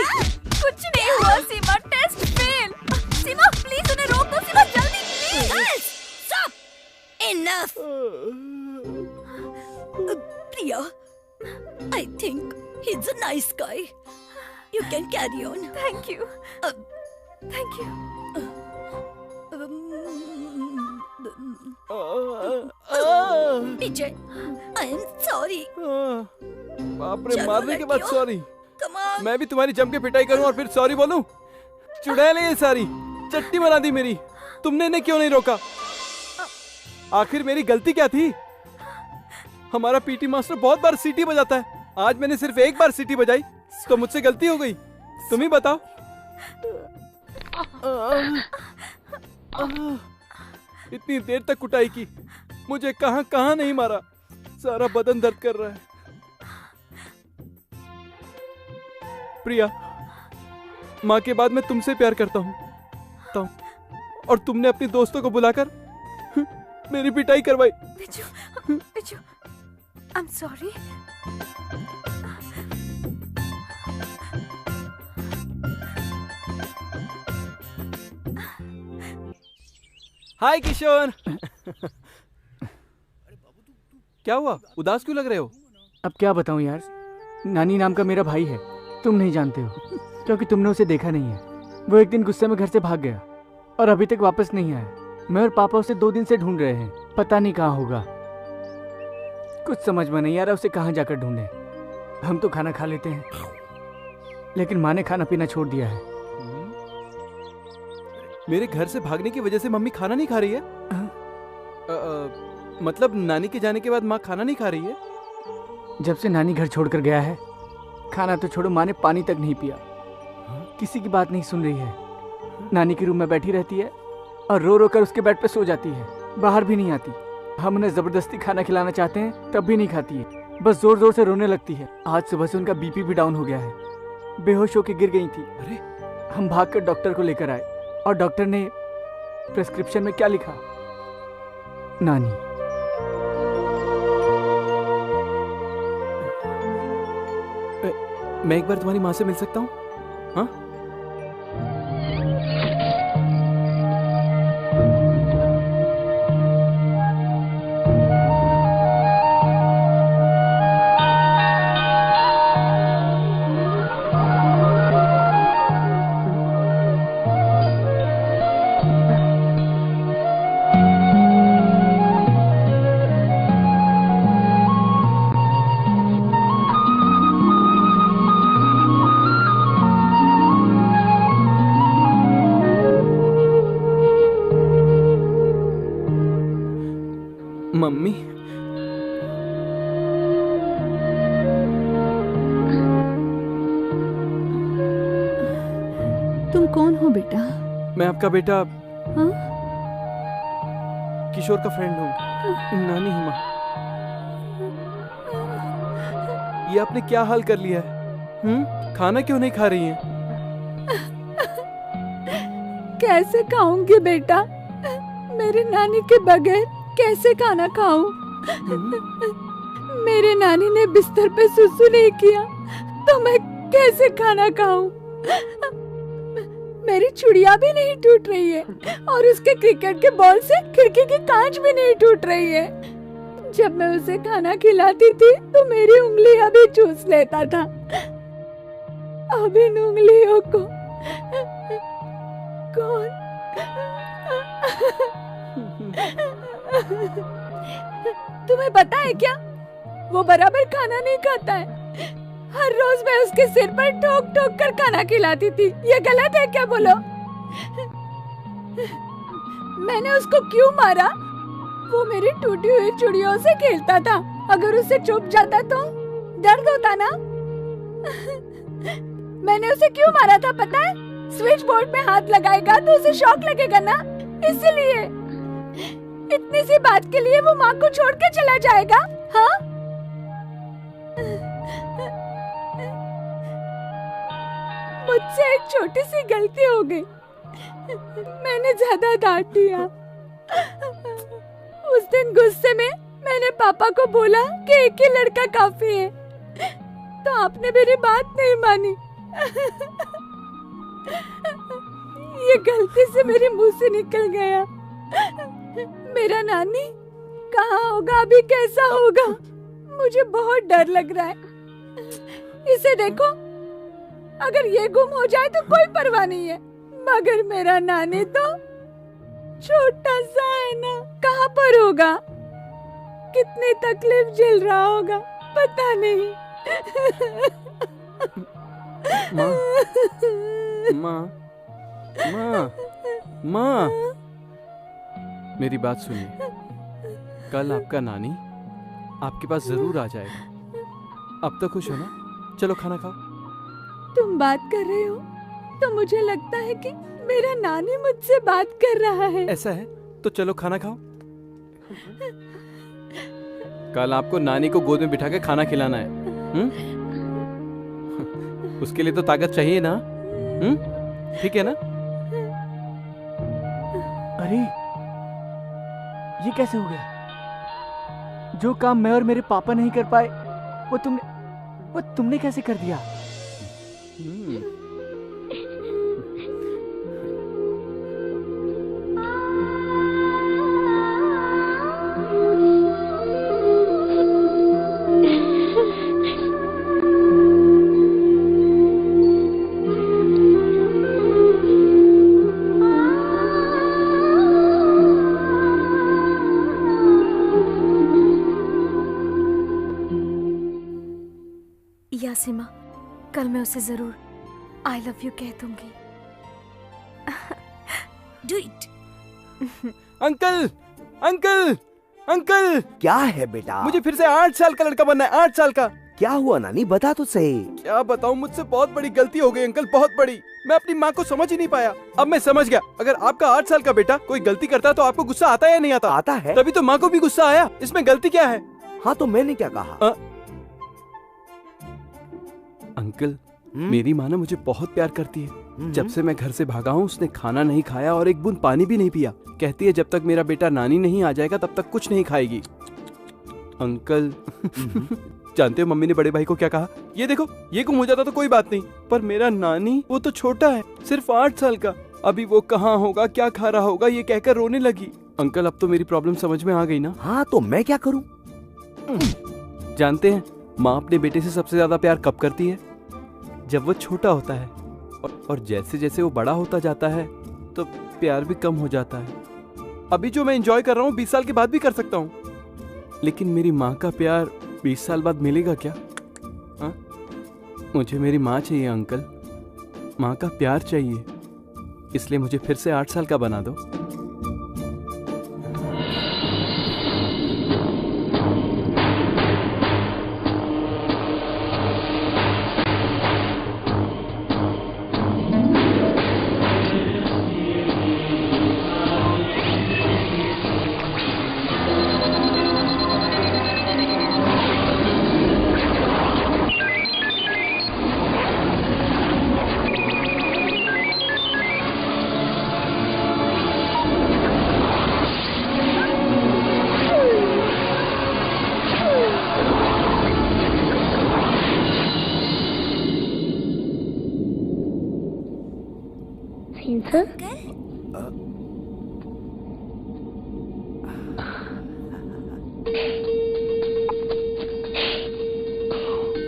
कुछ नहीं हुआ सीमा, टेस्ट फेल। सीमा प्लीज उन्हें रोक दो, सीमा जल्दी please. Stop, enough. Priya, I think he's a nice guy. You can carry on. Thank you. Thank you. Vijay, I am sorry. बाप रे, चलो मारने के बाद लड़कियों, सॉरी? Come on. मैं भी तुम्हारी जम के पिटाई करूं और फिर सॉरी बोलूं? चुड़ैल है ये सारी, चट्टी बना दी मेरी। तुमने इन्हें क्यों नहीं रोका? आखिर मेरी गलती क्या थी? हमारा पीटी मास्टर बहुत बार सीटी बजाता है, आज मैंने सिर्फ एक बार सीटी बजाई, तो मुझसे गलती हो गई। तुम ही बताओ। इतनी देर तक कुटाई की, मुझे कहां कहां नहीं मारा, सारा बदन दर्द कर रहा है। प्रिया, माँ के बाद मैं तुमसे प्यार करता हूँ, और तुमने अपने दोस्तों को बुलाकर मेरी पिटाई करवाई। बिच्छू, बिच्छू, I'm sorry. हाय किशोर। क्या हुआ, उदास क्यों लग रहे हो? अब क्या बताऊं यार, नानी नाम का मेरा भाई है, तुम नहीं जानते हो क्योंकि तुमने उसे देखा नहीं है। वो एक दिन गुस्से में घर से भाग गया और अभी तक वापस नहीं आया। मैं और पापा उसे 2 दिन से ढूंढ रहे हैं, पता नहीं कहाँ होगा। कुछ समझ में नहीं आ रहा उसे कहाँ जाकर ढूंढे। हम तो खाना खा लेते हैं, लेकिन माँ ने खाना पीना छोड़ दिया है। मेरे घर से भागने की वजह से मम्मी खाना नहीं खा रही है? मतलब नानी के जाने के बाद माँ खाना नहीं खा रही है? जब से नानी घर छोड़कर गया है, खाना तो छोड़ो, माँ ने पानी तक नहीं पिया। किसी की बात नहीं सुन रही है। नानी के रूम में बैठी रहती है और रो रो कर उसके बेड पे सो जाती है, बाहर भी नहीं आती। हम उन्हें जबरदस्ती खाना खिलाना चाहते हैं तब भी नहीं खाती है, बस जोर जोर से रोने लगती है। आज सुबह से उनका बीपी भी डाउन हो गया है, बेहोश होकर गिर गई थी। अरे, हम भागकर डॉक्टर को लेकर आए और डॉक्टर ने प्रिस्क्रिप्शन में क्या लिखा? नानी। मैं एक बार तुम्हारी माँ से मिल सकता हूँ? हाँ? मम्मी, तुम कौन हो बेटा? मैं आपका बेटा हाँ? किशोर का फ्रेंड हूँ। नानी हूँ माँ। ये आपने क्या हाल कर लिया है? खाना क्यों नहीं खा रही हैं? कैसे खाऊंगी बेटा? मेरी नानी के बगैर कैसे खाना खाऊं? मेरे नानी ने बिस्तर पे सुसु नहीं किया तो मैं कैसे खाना खाऊं? मेरी चुड़िया भी नहीं टूट रही है और उसके क्रिकेट के बॉल से खिड़की की कांच भी नहीं टूट रही है। जब मैं उसे खाना खिलाती थी तो मेरी उंगलियां भी चूस लेता था। अब इन उंगलियों को कौन? तुम्हें पता है क्या, वो बराबर खाना नहीं खाता है। हर रोज मैं उसके सिर पर ठोक ठोक कर खाना खिलाती थी। ये गलत है क्या बोलो? मैंने उसको क्यों मारा? वो मेरी टूटी हुई चूड़ियों से खेलता था। अगर उसे चुप जाता तो दर्द होता ना। मैंने उसे क्यों मारा था पता है? स्विच बोर्ड में हाथ लगाएगा तो उसे शॉक लगेगा ना, इसलिए। इतनी सी बात के लिए वो माँ को छोड़ के चला जाएगा? हाँ? मुझसे एक छोटी सी गलती हो गई। मैंने ज्यादा डांट दिया। उस दिन गुस्से में मैंने पापा को बोला कि एक ही लड़का काफी है, तो आपने मेरी बात नहीं मानी। ये गलती से मेरे मुंह से निकल गया। मेरा नानी कहाँ होगा अभी, कैसा होगा? मुझे बहुत डर लग रहा है। इसे देखो, अगर ये गुम हो जाए तो कोई परवाह नहीं है, मगर मेरा नानी तो छोटा सा है ना। कहाँ पर होगा, कितनी तकलीफ झेल रहा होगा पता नहीं। माँ, माँ, माँ, माँ, मेरी बात सुनिए। कल आपका नानी आपके पास जरूर आ जाएगा। अब तो खुश हो ना? चलो खाना खाओ। तुम बात कर रहे हो तो मुझे लगता है कि मेरा नानी मुझसे बात कर रहा है। ऐसा है तो चलो खाना खाओ। कल आपको नानी को गोद में बिठा के खाना खिलाना है। उसके लिए तो ताकत चाहिए ना। ठीक है ना? अरे ये कैसे हो गया? जो काम मैं और मेरे पापा नहीं कर पाए वो तुमने कैसे कर दिया? यासिमा, कल मैं उसे जरूर आई लव यू कह दूंगी। Do it. Uncle, uncle, uncle. क्या है बेटा? मुझे फिर से 8 साल का लड़का बनना है। 8 साल का। क्या हुआ नानी, बता तो सही। क्या बताऊं, मुझसे बहुत बड़ी गलती हो गई अंकल, बहुत बड़ी। मैं अपनी माँ को समझ ही नहीं पाया। अब मैं समझ गया, अगर आपका 8 साल का बेटा कोई गलती करता है तो आपको गुस्सा आता है या नहीं आता? आता है। तभी तो माँ को भी गुस्सा आया। इसमें गलती क्या है? हाँ तो मैंने क्या कहा? अंकल, मेरी माँ ना मुझे बहुत प्यार करती है। जब से मैं घर से भागा हूँ उसने खाना नहीं खाया और एक बूंद पानी भी नहीं पिया। कहती है जब तक मेरा बेटा नानी नहीं आ जाएगा तब तक कुछ नहीं खाएगी। अंकल जानते हो मम्मी ने बड़े भाई को क्या कहा? ये देखो, ये गुम हो जाता तो कोई बात नहीं, पर मेरा नानी वो तो छोटा है, सिर्फ 8 साल का। अभी वो कहाँ होगा, क्या खा रहा होगा, ये कहकर रोने लगी। अंकल अब तो मेरी प्रॉब्लम समझ में आ गई ना? हाँ तो मैं क्या करूँ? जानते हैं माँ अपने बेटे से सबसे ज्यादा प्यार कब करती है? जब वो छोटा होता है, और जैसे जैसे वो बड़ा होता जाता है तो प्यार भी कम हो जाता है। अभी जो मैं एंजॉय कर रहा हूँ 20 साल के बाद भी कर सकता हूँ, लेकिन मेरी माँ का प्यार 20 साल बाद मिलेगा क्या? हाँ? मुझे मेरी माँ चाहिए अंकल, माँ का प्यार चाहिए, इसलिए मुझे फिर से 8 साल का बना दो। कैंसर?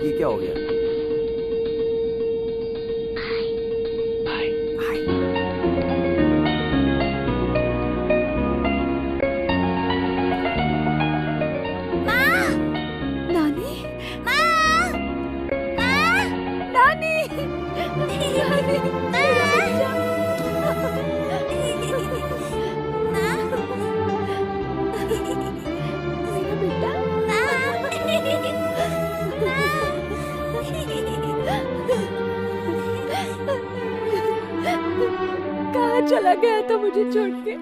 ये क्या हो गया? कहाँ चला गया था मुझे छोड़ के?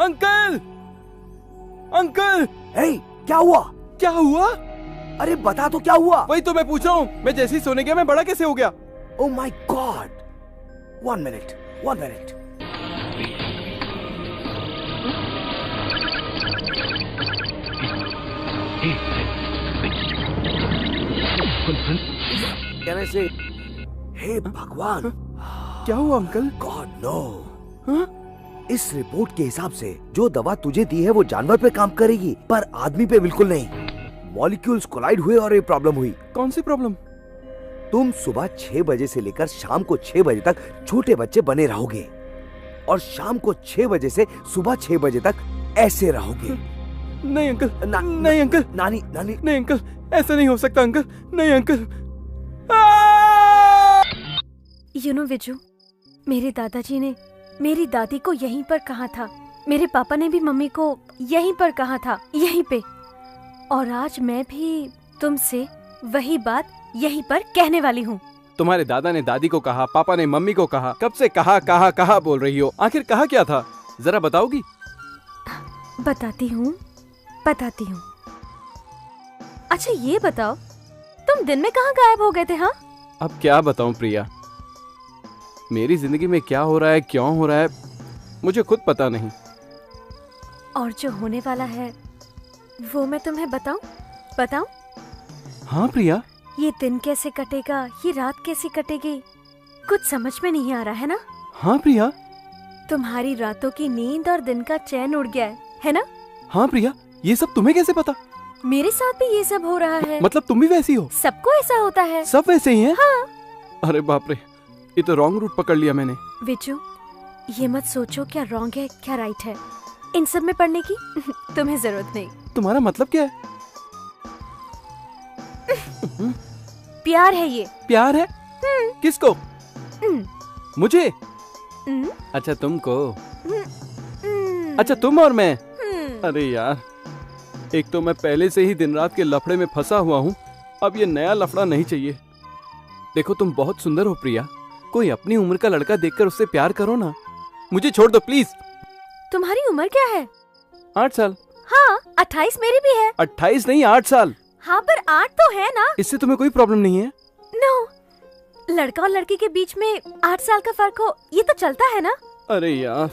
अंकल! अंकल! हे, क्या हुआ? क्या हुआ? अरे बता तो क्या हुआ? वही तो मैं पूछ रहा हूँ। मैं जैसे ही सोने गया मैं बड़ा कैसे हो गया? Oh my God! 1 minute, 1 minute. Can I say, हे भगवान! क्या हुआ अंकल? God no! इस रिपोर्ट के हिसाब से जो दवा तुझे दी है वो जानवर पे काम करेगी, पर आदमी पे बिल्कुल नहीं। मॉलिक्यूल्स कोलाइड हुए और ये प्रॉब्लम हुई। कौन सी प्रॉब्लम? तुम सुबह 6 बजे से लेकर शाम को 6 बजे तक छोटे बच्चे बने रहोगे और शाम को 6 बजे से सुबह 6 बजे तक ऐसे रहोगे। नहीं अंकल, नहीं अंकल, नानी नानी नहीं अंकल, ऐसा नहीं हो सकता अंकल, नहीं अंकल। यू नो विजू, मेरे दादाजी ने मेरी दादी को यहीं पर कहा था, मेरे पापा ने भी मम्मी को यहीं पर कहा था, यहीं पे। और आज मैं भी तुमसे वही बात यहीं पर कहने वाली हूँ। तुम्हारे दादा ने दादी को कहा, पापा ने मम्मी को कहा, कब से कहा कहा कहा बोल रही हो? आखिर कहा क्या था, जरा बताओगी? बताती हूँ, बताती हूँ। अच्छा ये बताओ, तुम दिन में कहाँ गायब हो गए थे? हाँ, अब क्या बताऊं प्रिया, मेरी जिंदगी में क्या हो रहा है, क्यों हो रहा है, मुझे खुद पता नहीं। और जो होने वाला है वो मैं तुम्हें बताऊं? बताऊं? हाँ प्रिया। ये दिन कैसे कटेगा, ये रात कैसी कटेगी, कुछ समझ में नहीं आ रहा है ना? हाँ प्रिया। तुम्हारी रातों की नींद और दिन का चैन उड़ गया है ना? हाँ प्रिया, ये सब तुम्हें कैसे पता? मेरे साथ भी ये सब हो रहा है। मतलब तुम भी वैसी हो? सबको ऐसा होता है। सब वैसे ही हैं? हाँ। अरे बाप रे, ये तो रॉन्ग रूट पकड़ लिया मैंने। विजू, ये मत सोचो क्या रॉन्ग है क्या राइट है, इन सब में पढ़ने की तुम्हें जरूरत नहीं। तुम्हारा मतलब क्या है? प्यार है ये। प्यार है? किसको? मुझे? अच्छा तुमको? अच्छा तुम और मैं? अरे यार, एक तो मैं पहले से ही दिन रात के लफड़े में फंसा हुआ हूँ, अब ये नया लफड़ा नहीं चाहिए। देखो तुम बहुत सुंदर हो प्रिया, कोई अपनी उम्र का लड़का देखकर उससे प्यार करो ना। मुझे छोड़ दो प्लीज। तुम्हारी उम्र क्या है? 8 साल। हाँ, 28 मेरी भी है। 28 नहीं, 8 साल। हाँ पर 8 तो है ना। इससे तुम्हें कोई प्रॉब्लम नहीं है? नो, लड़का और लड़की के बीच में 8 साल का फर्क हो, ये तो चलता है ना। अरे यार,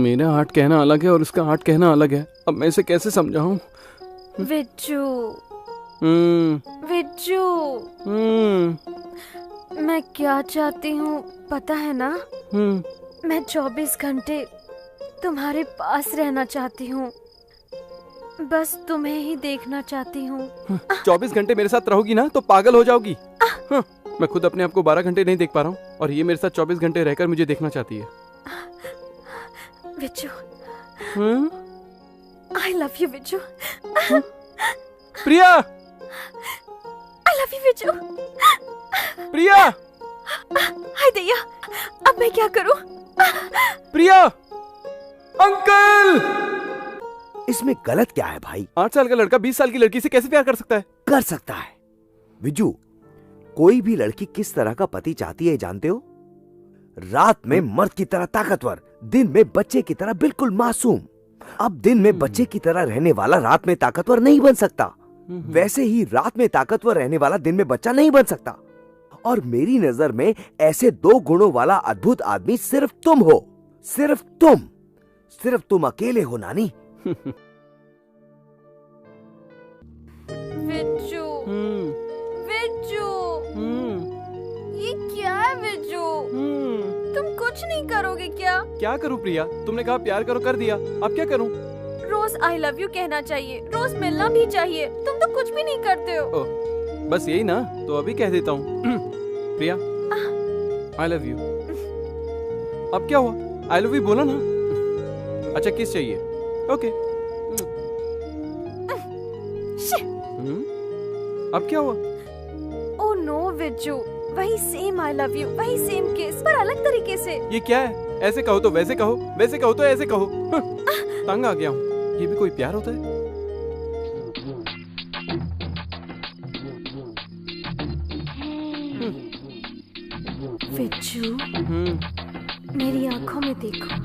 मेरा 8 कहना अलग है और उसका 8 कहना अलग है, अब मैं इसे कैसे समझाऊं? विज्जू, विज्जू, मैं क्या चाहती हूँ पता है ना? मैं 24 घंटे तुम्हारे पास रहना चाहती हूँ, बस तुम्हें ही देखना चाहती हूँ। 24 घंटे मेरे साथ रहोगी ना तो पागल हो जाओगी। मैं खुद अपने आप को 12 घंटे नहीं देख पा रहा हूँ और ये मेरे साथ 24 घंटे रहकर मुझे देखना चाहती है। Vijju, I love you Vijju. Priya, I love you Vijju. प्रिया, हाय दैया, अब मैं क्या करूं? प्रिया, अंकल! इसमें गलत क्या है भाई? 8 साल का लड़का 20 साल की लड़की से कैसे प्यार कर सकता है? कर सकता है। विजू, कोई भी लड़की किस तरह का पति चाहती है जानते हो? रात में मर्द की तरह ताकतवर, दिन में बच्चे की तरह बिल्कुल मासूम। अब दिन में बच्चे की तरह रहने वाला रात में ताकतवर नहीं बन सकता, वैसे ही रात में ताकतवर रहने वाला दिन में बच्चा नहीं बन सकता। और मेरी नजर में ऐसे 2 गुणों वाला अद्भुत आदमी सिर्फ तुम हो, सिर्फ तुम अकेले हो नानी। विज्जू, विज्जू, ये क्या है विज्जू? तुम कुछ नहीं करोगे क्या? क्या करूं प्रिया? तुमने कहा प्यार करो, कर दिया, अब क्या करूं? रोज आई लव यू कहना चाहिए, रोज मिलना भी चाहिए। तुम तो कुछ भी नहीं करते हो। बस यही ना, तो अभी कह देता हूँ। प्रिया, आई लव यू। अब क्या हुआ? आई लव यू बोला ना। अच्छा किस चाहिए? ओके। अब क्या हुआ? ओह नो विज्जू, वही सेम आई लव यू, वही सेम किस, पर अलग तरीके से। ये क्या है? ऐसे कहो तो वैसे कहो, वैसे कहो तो ऐसे कहो। तंग आ गया हूँ। ये भी कोई प्यार होता है? विज्जू, मेरी आंखों में देखो।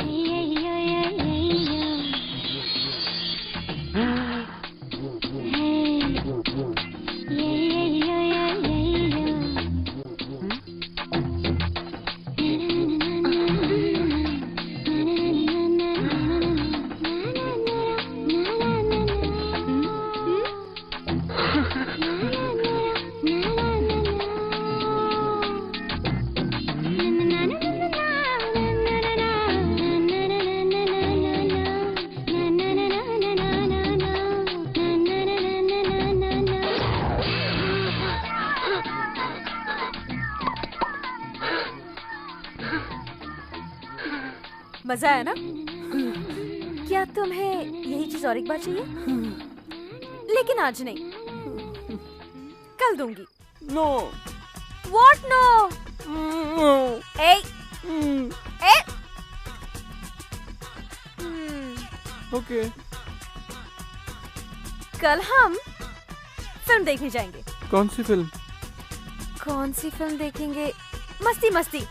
मजा आया ना? क्या तुम्हें यही चीज और एक बार चाहिए? लेकिन आज नहीं, कल दूंगी। नो। What no? ए, ए। ओके। कल हम फिल्म देखने जाएंगे। कौन सी फिल्म? कौन सी फिल्म देखेंगे? मस्ती मस्ती,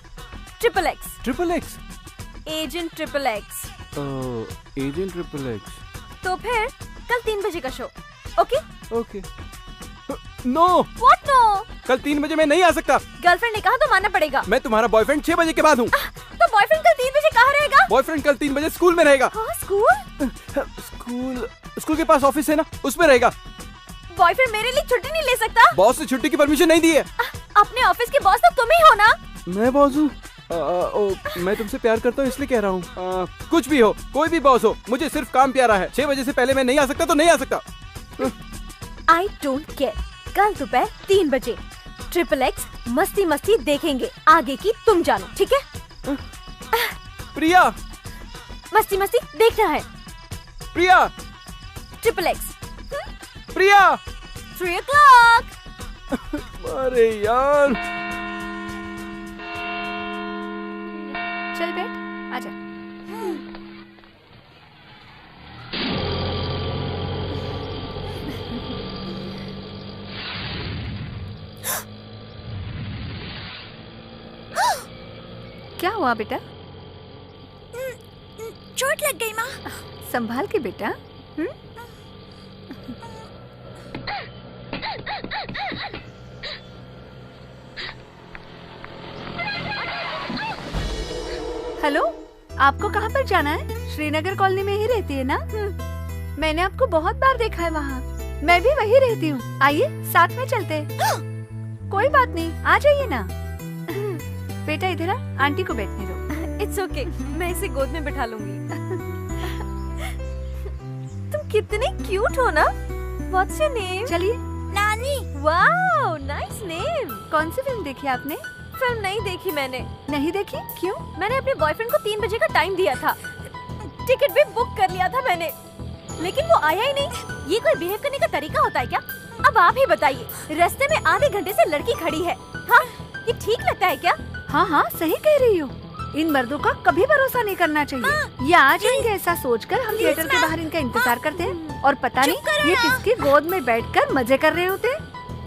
triple X. Triple X? Agent triple X. Agent triple X. तो फिर कल 3 बजे का show, okay? Okay. No. What no? कल 3 बजे मैं नहीं आ सकता। गर्लफ्रेंड ने कहा तो मानना पड़ेगा। मैं तुम्हारा बॉयफ्रेंड 6 बजे के बाद हूँ। तो बॉयफ्रेंड कल 3 बजे कहाँ रहेगा? बॉयफ्रेंड कल 3 बजे स्कूल में रहेगा। हाँ, स्कूल? स्कूल के पास ऑफिस है ना, उसमें रहेगा। बॉयफ्रेंड मेरे लिए छुट्टी नहीं ले सकता? बॉस से छुट्टी की परमिशन नहीं दी है। अपने ऑफिस के बॉस तो तुम ही हो ना? मैं बॉस हूँ? मैं तुमसे प्यार करता हूँ इसलिए कह रहा हूँ। कुछ भी हो, कोई भी बॉस हो, मुझे सिर्फ काम प्यारा है। 6 बजे से पहले मैं नहीं आ सकता तो नहीं आ सकता। I don't care। कल दोपहर 3 बजे ट्रिपल एक्स मस्ती मस्ती देखेंगे। आगे की तुम जानो, ठीक है? प्रिया, मस्ती मस्ती देखना है। प्रिया, ट्रिपल एक्स। प्रिया, 3 o'clock। अरे यार। चल बैठ, आजा। क्या हुआ बेटा? चोट लग गई माँ। संभाल के बेटा। हेलो, आपको कहाँ पर जाना है? श्रीनगर कॉलोनी में ही रहती है ना? मैंने आपको बहुत बार देखा है वहाँ। मैं भी वही रहती हूँ। आइए साथ में चलते हैं। कोई बात नहीं, आ जाइए ना। बेटा इधर आ, आंटी को बैठने दो। इट्स ओके, मैं इसे गोद में बिठा लूंगी। तुम कितने क्यूट हो ना। What's your name? चलिए। नानी। Wow, nice name. कौन सी फिल्म देखी आपने? फिल्म नहीं देखी मैंने। नहीं देखी? क्यों? मैंने अपने बॉयफ्रेंड को 3 बजे का टाइम दिया था। टिकट भी बुक कर लिया था मैंने, लेकिन वो आया ही नहीं। ये कोई बिहेव करने का तरीका होता है क्या? अब आप ही बताइए। रास्ते में आधे घंटे से लड़की खड़ी है। हाँ, ये ठीक लगता है क्या? हाँ हाँ, सही कह रही हो। इन मर्दों का कभी भरोसा नहीं करना चाहिए। ये आ जाएंगे ऐसा सोचकर हम थिएटर के बाहर इनका इंतजार करते हैं और पता नहीं ये किसकी गोद में बैठकर मजे कर रहे होते हैं।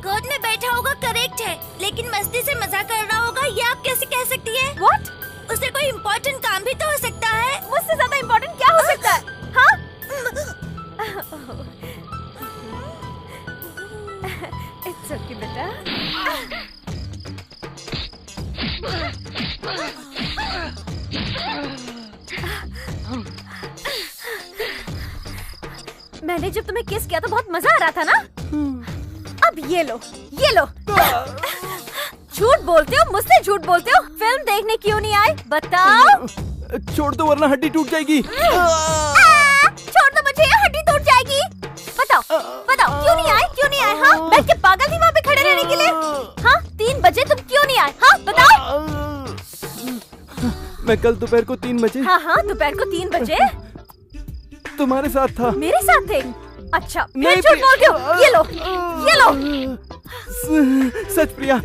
गोद में बैठा होगा करेक्ट है, लेकिन मस्ती से मजा कर रहा होगा ये आप कैसे कह सकती है? What? उसे कोई इम्पोर्टेंट काम भी तो हो सकता है। मुझसे ज्यादा इम्पोर्टेंट क्या हो सकता है? हाँ? It's okay, बेटा। मैंने जब तुम्हें किस किया तो बहुत मजा आ रहा था ना? अब ये लो, ये लो। झूठ बोलते हो, मुझसे झूठ बोलते हो। फिल्म देखने क्यों नहीं आए? बताओ। छोड़ दो वरना हड्डी टूट जाएगी। छोड़ दो मुझे, हड्डी टूट जाएगी। बताओ, बताओ क्यों नहीं आए? क्यों नहीं आए? हाँ, बैठ के पागल थी वहाँ पे खड़े रहने के लिए। हाँ, 3 बजे तुम क्यों नहीं आए? हाँ, बताओ। मैं कल दोपहर को 3 बजे। हाँ हाँ, दोपहर को 3 बजे तुम्हारे साथ था। मेरे साथ थे? अच्छा, फिर झूठ बोलते हो। ये लो, ये लो। सच प्रिया,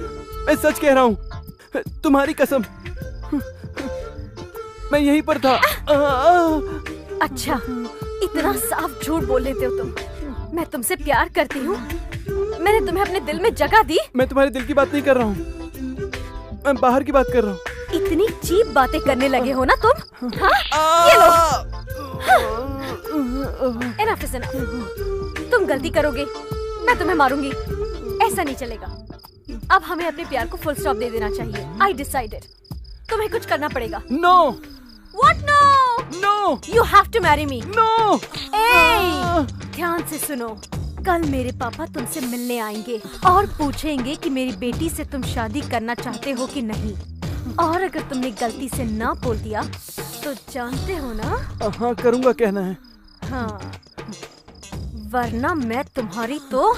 मैं सच कह रहा हूँ, तुम्हारी कसम, मैं यहीं पर था। अच्छा, इतना साफ झूठ बोल लेते हो तुम। मैं तुमसे प्यार करती हूँ। मैंने तुम्हें अपने दिल में जगह दी। मैं तुम्हारे दिल की बात नहीं कर रहा हूँ, मैं बाहर की बात कर रहा हूँ। इतनी चीप बातें करने लगे हो ना तुम? हाँ? ये लो। Enough is enough. तुम गलती करोगे, मैं तुम्हें मारूंगी। ऐसा नहीं चलेगा। अब हमें अपने प्यार को फुल स्टॉप दे देना चाहिए। I decided. तुम्हें कुछ करना पड़ेगा। No. What no? No. You have to marry me. No. Hey, ध्यान से सुनो। कल मेरे पापा तुमसे मिलने आएंगे और पूछेंगे कि मेरी बेटी से तुम शादी करना चाहते हो कि नहीं। और अगर तुमने गलती से ना बोल दिया तो जानते हो ना? हाँ, करूँगा कहना है। हाँ, वरना मैं तुम्हारी तो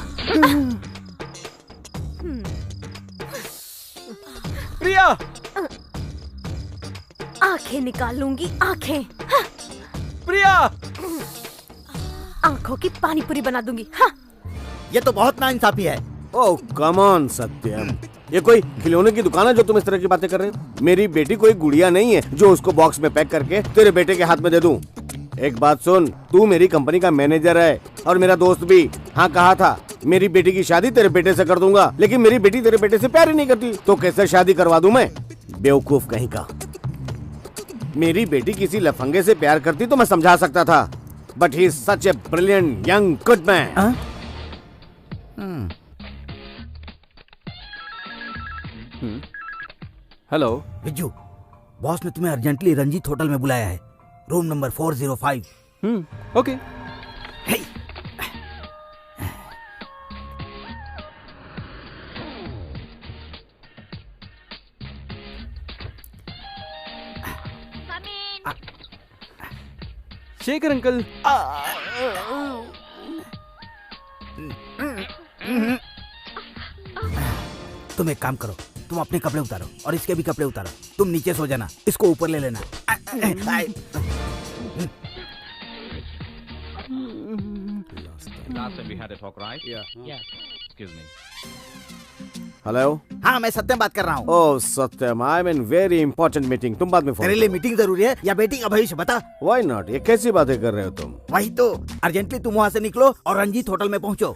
प्रिया, आंखें निकाल लूंगी। आंखें। हाँ। प्रिया, आंखों की पानी पूरी बना दूंगी। हाँ। ये तो बहुत नाइंसाफी है। ओह कम ऑन सत्यम, ये कोई खिलौने की दुकान है जो तुम इस तरह की बातें कर रहे हो? मेरी बेटी कोई गुड़िया नहीं है जो उसको बॉक्स में पैक करके तेरे बेटे के हाथ में दे दूं। एक बात सुन, तू मेरी कंपनी का मैनेजर है और मेरा दोस्त भी। हाँ, कहा था मेरी बेटी की शादी तेरे बेटे से कर दूंगा, लेकिन मेरी बेटी तेरे बेटे से प्यार ही नहीं करती, तो कैसे शादी करवा दूं मैं? बेवकूफ कहीं का। मेरी बेटी किसी लफंगे से प्यार करती तो मैं समझा सकता था, but he is such a brilliant young good man. Hello बिज्जू, बॉस ने तुम्हें अर्जेंटली रंजीत होटल में बुलाया है, room number 405। Okay. Shekhar uncle. तुम एक काम करो, तुम अपने कपड़े उतारो और इसके भी कपड़े उतारो। तुम नीचे सो जाना, इसको ऊपर ले लेना। Last time we had a talk, right? Yeah. Excuse me. Hello. हाँ, मैं सत्यम बात कर रहा हूँ। Oh Satyam, I am in very important meeting. तुम बाद में फोन। तेरे लिए मीटिंग जरूरी है या बेटी का भविष्य? बता। Why not? ये कैसी बातें कर रहे हो तुम? वही तो, अर्जेंटली तुम वहाँ से निकलो और रंजीत होटल में पहुँचो।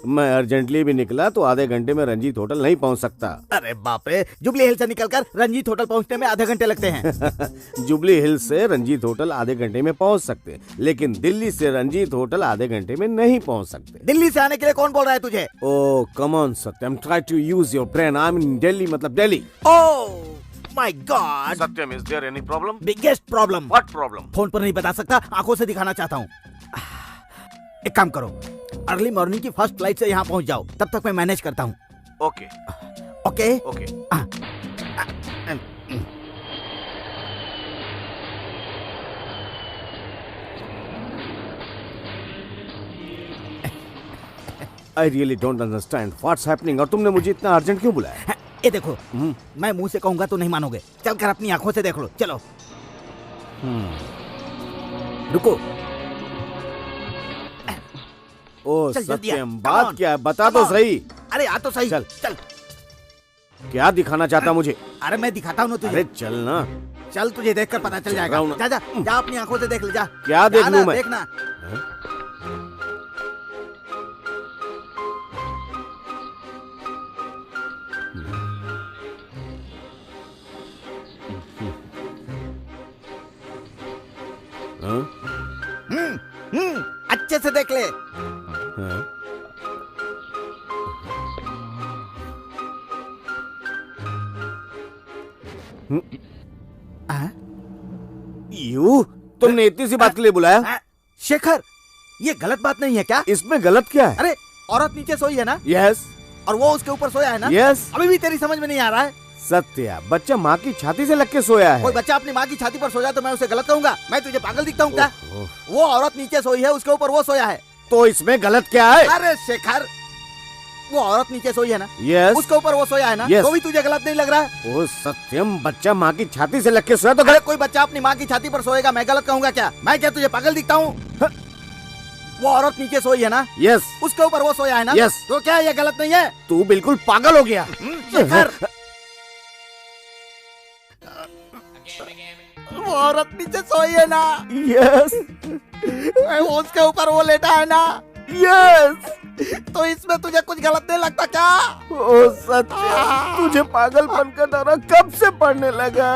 मैं अर्जेंटली भी निकला तो आधे घंटे में रंजीत होटल नहीं पहुँच सकता। अरे बाप रे, जुबली हिल से निकलकर रंजीत होटल पहुँचने में आधे घंटे लगते हैं। जुबली हिल से रंजीत होटल आधे घंटे में पहुँच सकते, लेकिन दिल्ली से रंजीत होटल आधे घंटे में नहीं पहुँच सकते। दिल्ली से आने के लिए कौन बोल रहा है तुझे? Oh come on Satyam, try to use your brain. I am in Delhi, मतलब Delhi. Oh my god Satyam, is there any problem? Biggest problem. What problem? Phone पर नहीं बता सकता, आंखों से दिखाना चाहता हूँ। एक काम करो, अर्ली मॉर्निंग की फर्स्ट फ्लाइट से यहाँ पहुँच जाओ, तब तक मैं मैनेज करता हूँ। Okay okay okay. I really don't understand what's happening। और तुमने मुझे इतना अर्जेंट क्यों बुलाया? ये देखो, मैं मुंह से कहूंगा तो नहीं मानोगे, चलकर अपनी आंखों से देख लो। चलो। रुको। ओ चल, जल्दी आ, सत्यम, come बात on, क्या है? बता come तो on। सही। अरे आ तो सही। चल चल। क्या दिखाना चाहता मुझे? अरे मैं दिखाता हूँ ना तुझे। अरे चल ना। चल तुझे देखकर पता चल जाएगा। जा जा जा अपनी आंखों से देख ले जा। क्या देख लूं मैं? देखना। अच्छे से देख ले। यू तुमने इतनी सी बात के लिए बुलाया? शेखर, ये गलत बात नहीं है क्या? इसमें गलत क्या है? अरे औरत नीचे सोई है ना? यस। और वो उसके ऊपर सोया है ना? यस। अभी भी तेरी समझ में नहीं आ रहा है? सत्या, बच्चा माँ की छाती से लग के सोया है। कोई बच्चा अपनी माँ की छाती पर सोया तो मैं उसे गलत कहूंगा? मैं तुझे पागल दिखता हूँ क्या? वो औरत नीचे सोई है, उसके ऊपर वो सोया है। तो इसमें गलत क्या है? अरे शेखर, वो औरत नीचे सोई है ना? यस। उसके ऊपर वो सोया है ना? यस। तो भी तुझे गलत नहीं लग रहा है? ओ सत्यम, बच्चा माँ की छाती से लग के सोया तो गलत। कोई बच्चा अपनी माँ की छाती पर सोएगा, मैं गलत कहूंगा क्या? मैं क्या तुझे पागल दिखता हूँ? वो औरत नीचे सोई है ना? यस। उसके ऊपर वो सोया है ना? यस। तो क्या ये गलत नहीं है? तू बिल्कुल पागल हो गया। शेखर, वो औरत नीचे सोई है ना? यस। उसके ऊपर वो लेटा है ना? यस। तो इसमें तुझे कुछ गलत नहीं लगता क्या? ओ सत्या, तुझे पागलपन का डर कब से पड़ने लगा?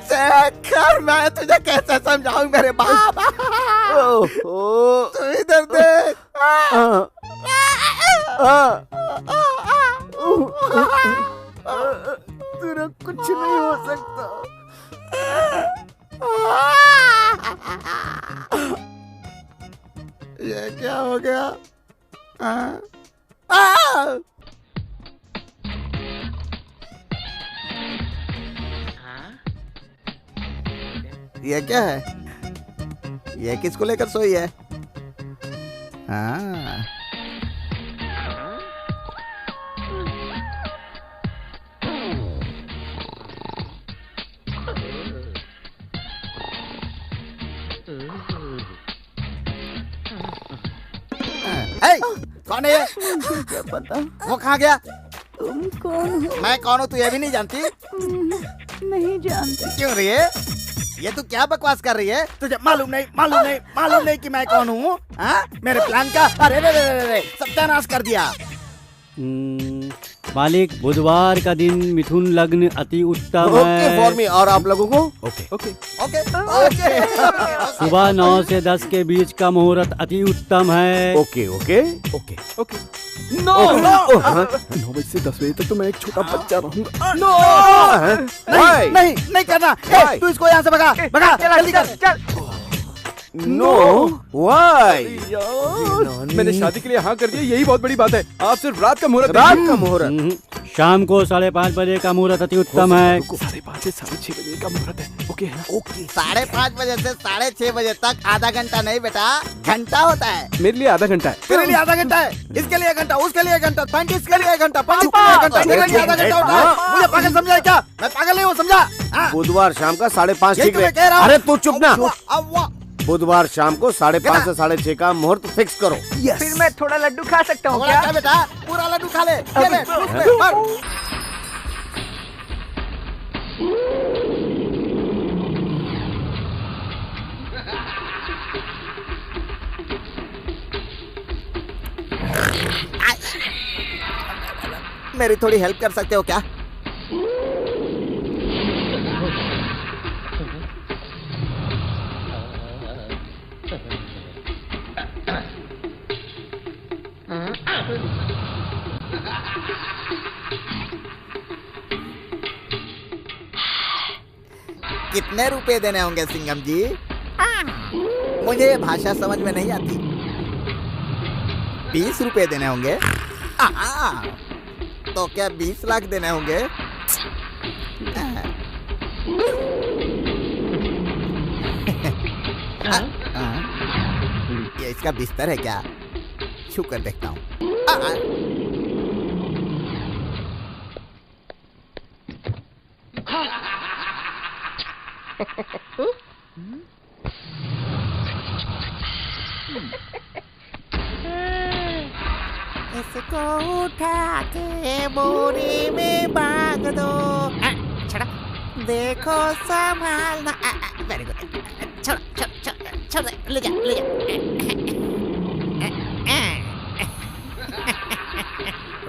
शेखर, मैं तुझे कैसे समझाऊं मेरे बाप? तू इधर देख। तेरा कुछ नहीं हो सकता। ये क्या हो गया? ये क्या है? ये किसको लेकर सोई है? हाँ। कौन है ये? क्या पता। वो कहाँ गया? तुम कौन हो? मैं कौन हूँ तू ये भी नहीं जानती? नहीं जानती। क्यों रही है? ये तू क्या बकवास कर रही है? तुझे मालूम नहीं कि मैं कौन हूँ? मेरे प्लान का अरे रे रे रे रे सत्यानाश कर दिया। मालिक, बुधवार का दिन मिथुन लग्न अति उत्तम ओके है। For me. और आप लोगों को? Okay okay okay. सुबह 9 से 10 के बीच का मुहूर्त अति उत्तम है। Okay okay okay okay. No 9 बजे से 10 बजे तक तो मैं एक छोटा बच्चा रहूंगा। नो नहीं करना। तू इसको यहाँ से भगा जल्दी कर। Know why? मैंने शादी के लिए हाँ कर दिया, यही बहुत बड़ी बात है। आप सिर्फ रात का मुहूर्त। रात का मुहूर्त? शाम को 5:30 बजे का मुहूर्त अति उत्तम है। 5:30 से 6:30 बजे का मुहूर्त है। ओके है ना? ओके। 5:30 बजे से 6:30 बजे तक आधा घंटा नहीं बेटा, घंटा होता है। मेरे लिए आधा घंटा है। तेरे लिए आधा घंटा है, इसके लिए 1 घंटा, उसके लिए 1 घंटा, 35 के लिए 1 घंटा, 50 के लिए 1 घंटा, मेरे लिए आधा घंटा होता है। मुझे पागल समझा है क्या? मैं पागल नहीं हूँ, समझा? बुधवार शाम का 5:30 ठीक मैं कह रहा है। हूँ। अरे तू चुप ना। बुधवार शाम को 5:30 से 6:30 का मुहूर्त फिक्स करो। फिर मैं थोड़ा लड्डू खा सकता हूँ क्या? बेटा पूरा लड्डू खा ले। ये ले, उसमें भर। मेरी थोड़ी हेल्प कर सकते हो क्या? कितने रुपए देने होंगे सिंघम जी? मुझे ये भाषा समझ में नहीं आती। 20 रुपए देने होंगे? तो क्या 20 लाख देने होंगे? ये इसका बिस्तर है क्या? छू कर देखता हूँ। इसको उठा के बोरी में बांध दो। छोड़ो, देखो संभालना। Very good. छोड़ो छोड़ो छोड़ो छोड़ो, ले जा ले जा।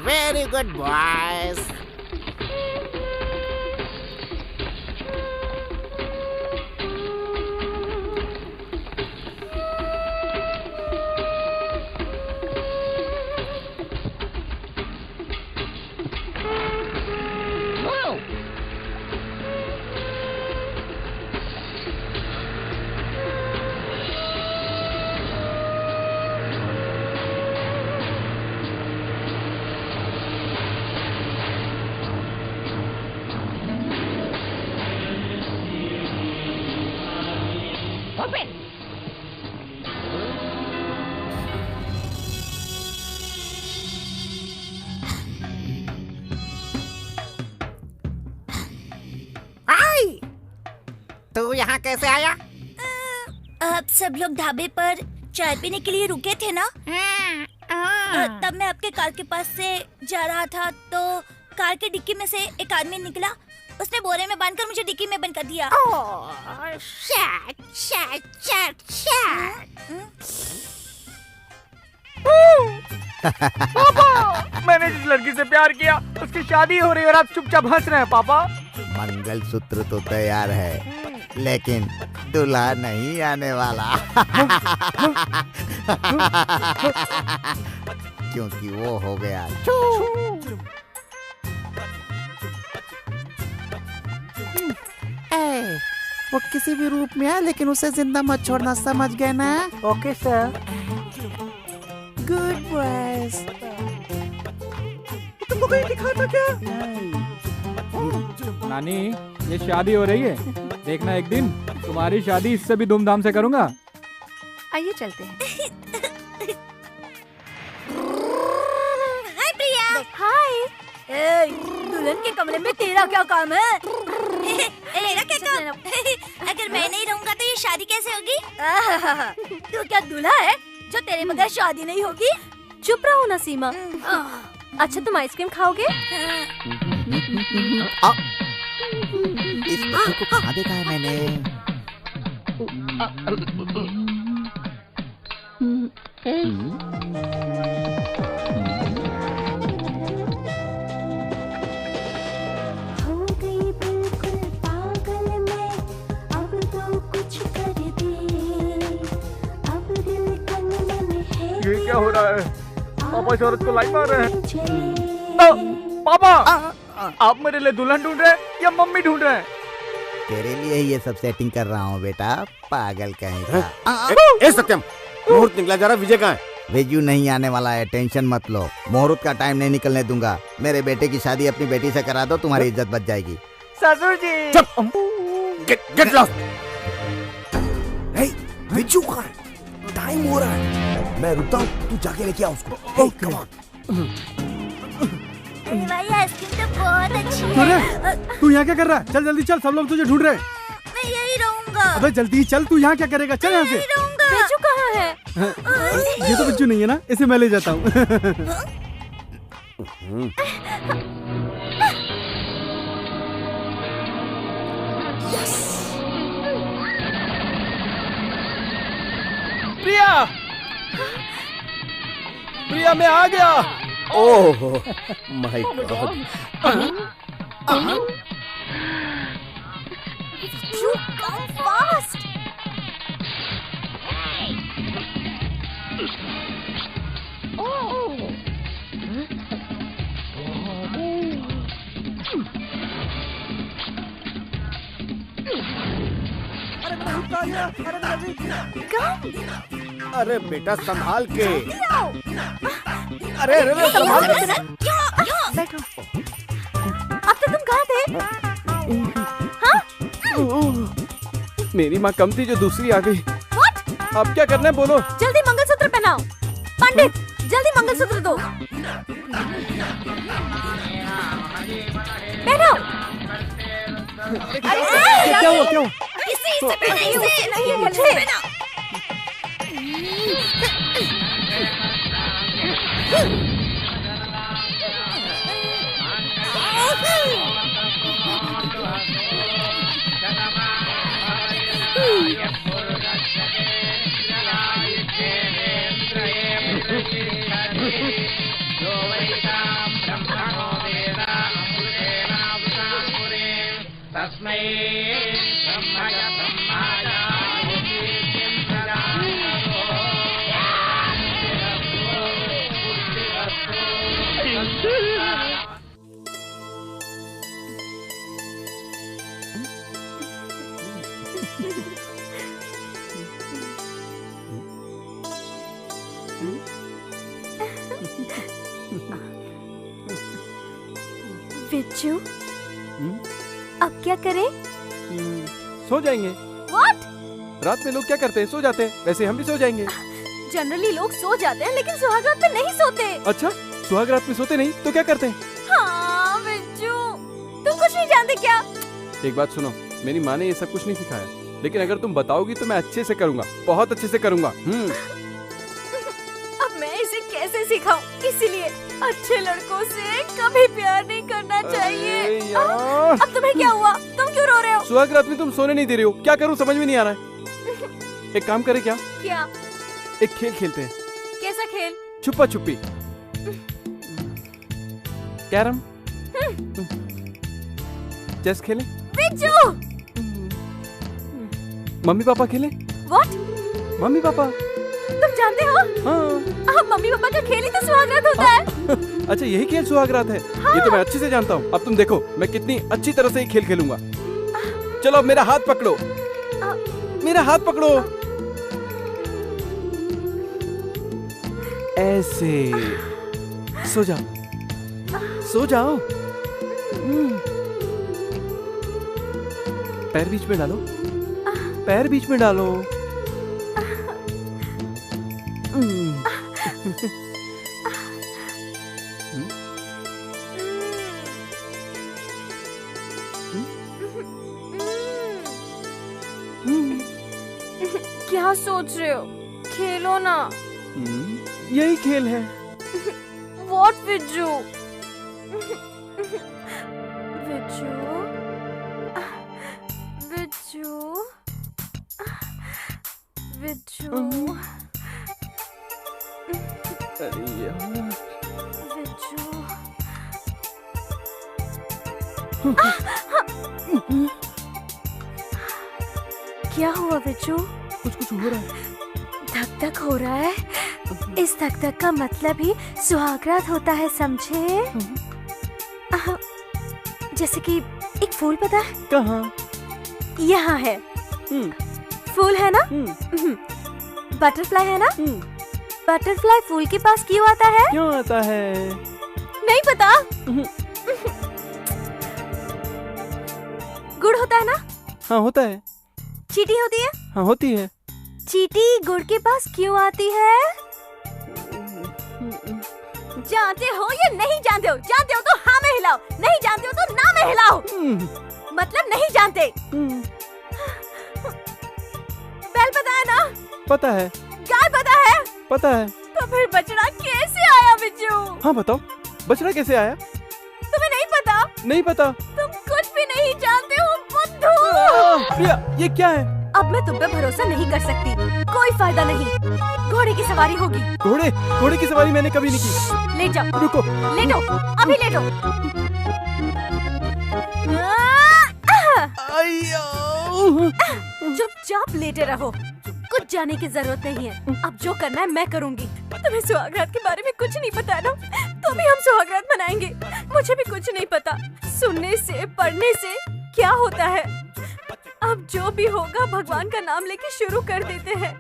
Very good boys. तू यहाँ कैसे आया? आप सब लोग ढाबे पर चाय पीने के लिए रुके थे ना? तब मैं आपके कार के पास से जा रहा था तो कार के डिक्की में से एक आदमी निकला। उसने बोरे में बांधकर मुझे डिक्की में बंद कर दिया। पापा, मैंने जिस लड़की से प्यार किया उसकी शादी हो रही है और आप चुपचाप हंस रहे हैं पापा। मंगलसूत्र तो तैयार है लेकिन दूल्हा नहीं आने वाला। क्योंकि वो हो गया वो किसी भी रूप में है लेकिन उसे जिंदा मत छोड़ना, समझ गए ना? Okay sir. Good boys. तुमको कहीं दिखा था क्या? नानी, ये शादी हो रही है, देखना एक दिन तुम्हारी शादी इससे भी धूमधाम से करूंगा। आइए चलते हैं। हाय प्रिया। हाय। दुल्हन के कमरे में तेरा क्या काम है? तेरा क्या काम? अगर मैं नहीं रहूंगा तो ये शादी कैसे होगी? तू क्या दूल्हा है जो तेरे बगैर शादी नहीं होगी? चुप रहो ना सीमा। अच्छा तुम आइसक्रीम खाओगे? इस बच्चे को कहाँ देखा है मैंने? हो गई बिल्कुल पागल मैं, अब तो कुछ कर दे, अब दिल कंगन में है। ये क्या हो रहा है? पापा शौरत को लाइन मार रहे हैं। पापा, आप मेरे लिए दुल्हन ढूंढ रहे हैं या मम्मी ढूंढ रहे हैं? तेरे लिए ही ये सब सेटिंग कर रहा हूँ बेटा, पागल कहीं का। सत्यम, मुहूर्त निकला जा रहा, विजय कहाँ है? विजू नहीं आने वाला है, टेंशन मत लो। मुहूर्त का टाइम नहीं निकलने दूंगा। मेरे बेटे की शादी अपनी बेटी से करा दो, तुम्हारी इज्जत बच जाएगी। ससुर जी। चुप। Get lost. विजू कहाँ है? टाइम हो रहा है, मैं रुकता हूँ, तू जाके लेके आ उसको। Come on. भाई आइसक्रीम तो बहुत अच्छी है। अरे तू यहाँ क्या कर रहा है? चल जल्दी चल, सब लोग तुझे ढूंढ रहे हैं। मैं यही रहूंगा। अबे जल्दी चल, तू यहाँ क्या करेगा? चल यहाँ से। बिज्जू कहाँ है? ये तो बिज्जू नहीं है ना, इसे मैं ले जाता हूँ। प्रिया, प्रिया मैं आ गया। ओह my God. You come fast. अरे बेटा संभाल के। अरे अरे संभाल के। बैठो। अब तक तुम कहाँ थे? हाँ? मेरी माँ कम थी जो दूसरी आ गई। अब क्या करना है बोलो? जल्दी मंगलसूत्र पहनाओ। पंडित जल्दी मंगलसूत्र दो। पहनाओ। क्या हुआ? क्या हुआ? इसे पहना। तस्मै ब्रह्मय ब्रह्माय बिच्छू, अब क्या करें? सो जाएंगे। What? रात में लोग क्या करते हैं? सो जाते हैं। वैसे हम भी सो जाएंगे। जनरली लोग सो जाते हैं लेकिन सुहाग रात में नहीं सोते। अच्छा, सुहाग रात में सोते नहीं तो क्या करते हैं? हाँ बिच्छू, तुम कुछ नहीं जानते क्या? एक बात सुनो, मेरी माँ ने ये सब कुछ नहीं सिखाया, लेकिन अगर तुम बताओगी तो मैं अच्छे से करूँगा, बहुत अच्छे से करूँगा। अब मैं इसे कैसे सिखाऊं? इसीलिए अच्छे लड़कों से कभी प्यार नहीं करना चाहिए। यार। अब तुम्हें क्या हुआ? तुम क्यों रो रहे हो? सुहाग रात में तुम सोने नहीं दे रही हो, क्या करूँ समझ में नहीं आ रहा है। एक काम करें क्या? क्या? एक खेल खेलते हैं। कैसा खेल? छुपा छुपी, कैरम, चेस खेलें? बिच्छू! मम्मी पापा खेलें? What? Mummy papa? तुम जानते हो? हाँ। मम्मी पापा का खेल ही तो सुहाग रात होता है। अच्छा, यही खेल सुहाग रात है? हाँ। ये तो मैं अच्छे से जानता हूँ। अब तुम देखो मैं कितनी अच्छी तरह से ये खेल खेलूंगा। चलो अब मेरा हाथ पकड़ो, मेरा हाथ पकड़ो, ऐसे। सो जाओ, सो जाओ। पैर बीच में डालो, पैर बीच में डालो। क्या सोच रहे हो? खेलो ना। यही खेल है। What बिच्छू? बिच्छू, बिच्छू, बिच्छू, अरे यार। बिच्छू। क्या हुआ बिच्छू? कुछ हो रहा है। धक धक हो रहा है। इस धक धक का मतलब ही सुहागरात होता है, समझे? जैसे कि एक फूल पता है? कहाँ? यहाँ है। फूल है ना? बटरफ्लाई है ना? बटरफ्लाई फूल के पास क्यों आता है? क्यों आता है? नहीं पता? गुड़ होता है ना? हाँ होता है। चींटी होती है? हाँ होती है। चींटी गुड़ के पास क्यों आती है? जानते हो या नहीं जानते हो? जानते हो तो हाँ में हिलाओ, नहीं जानते हो तो ना में हिलाओ। मतलब नहीं जानते। बैल पता है ना? पता है। गाय पता है? पता है। तो फिर बछड़ा कैसे आया बिच्छू? हाँ बताओ, बछड़ा कैसे आया? तुम्हें नहीं पता? नहीं पता। तुम कुछ भी नहीं जानते हो बुद्धू। प्रिया, ये क्या है? अब मैं तुम पे भरोसा नहीं कर सकती, कोई फायदा नहीं। घोड़े की सवारी होगी। घोड़े? घोड़े की सवारी मैंने कभी नहीं की। ले जाओ। रुको। लेटो, अभी लेटो। चुपचाप लेटे रहो, कुछ जाने की जरूरत नहीं है। अब जो करना है मैं करूंगी। तुम्हें सुहागरात के बारे में कुछ नहीं पता ना, तो भी हम सुहागरात मनाएंगे। मुझे भी कुछ नहीं पता। सुनने से पढ़ने से क्या होता है? अब जो भी होगा भगवान का नाम लेके शुरू कर देते हैं।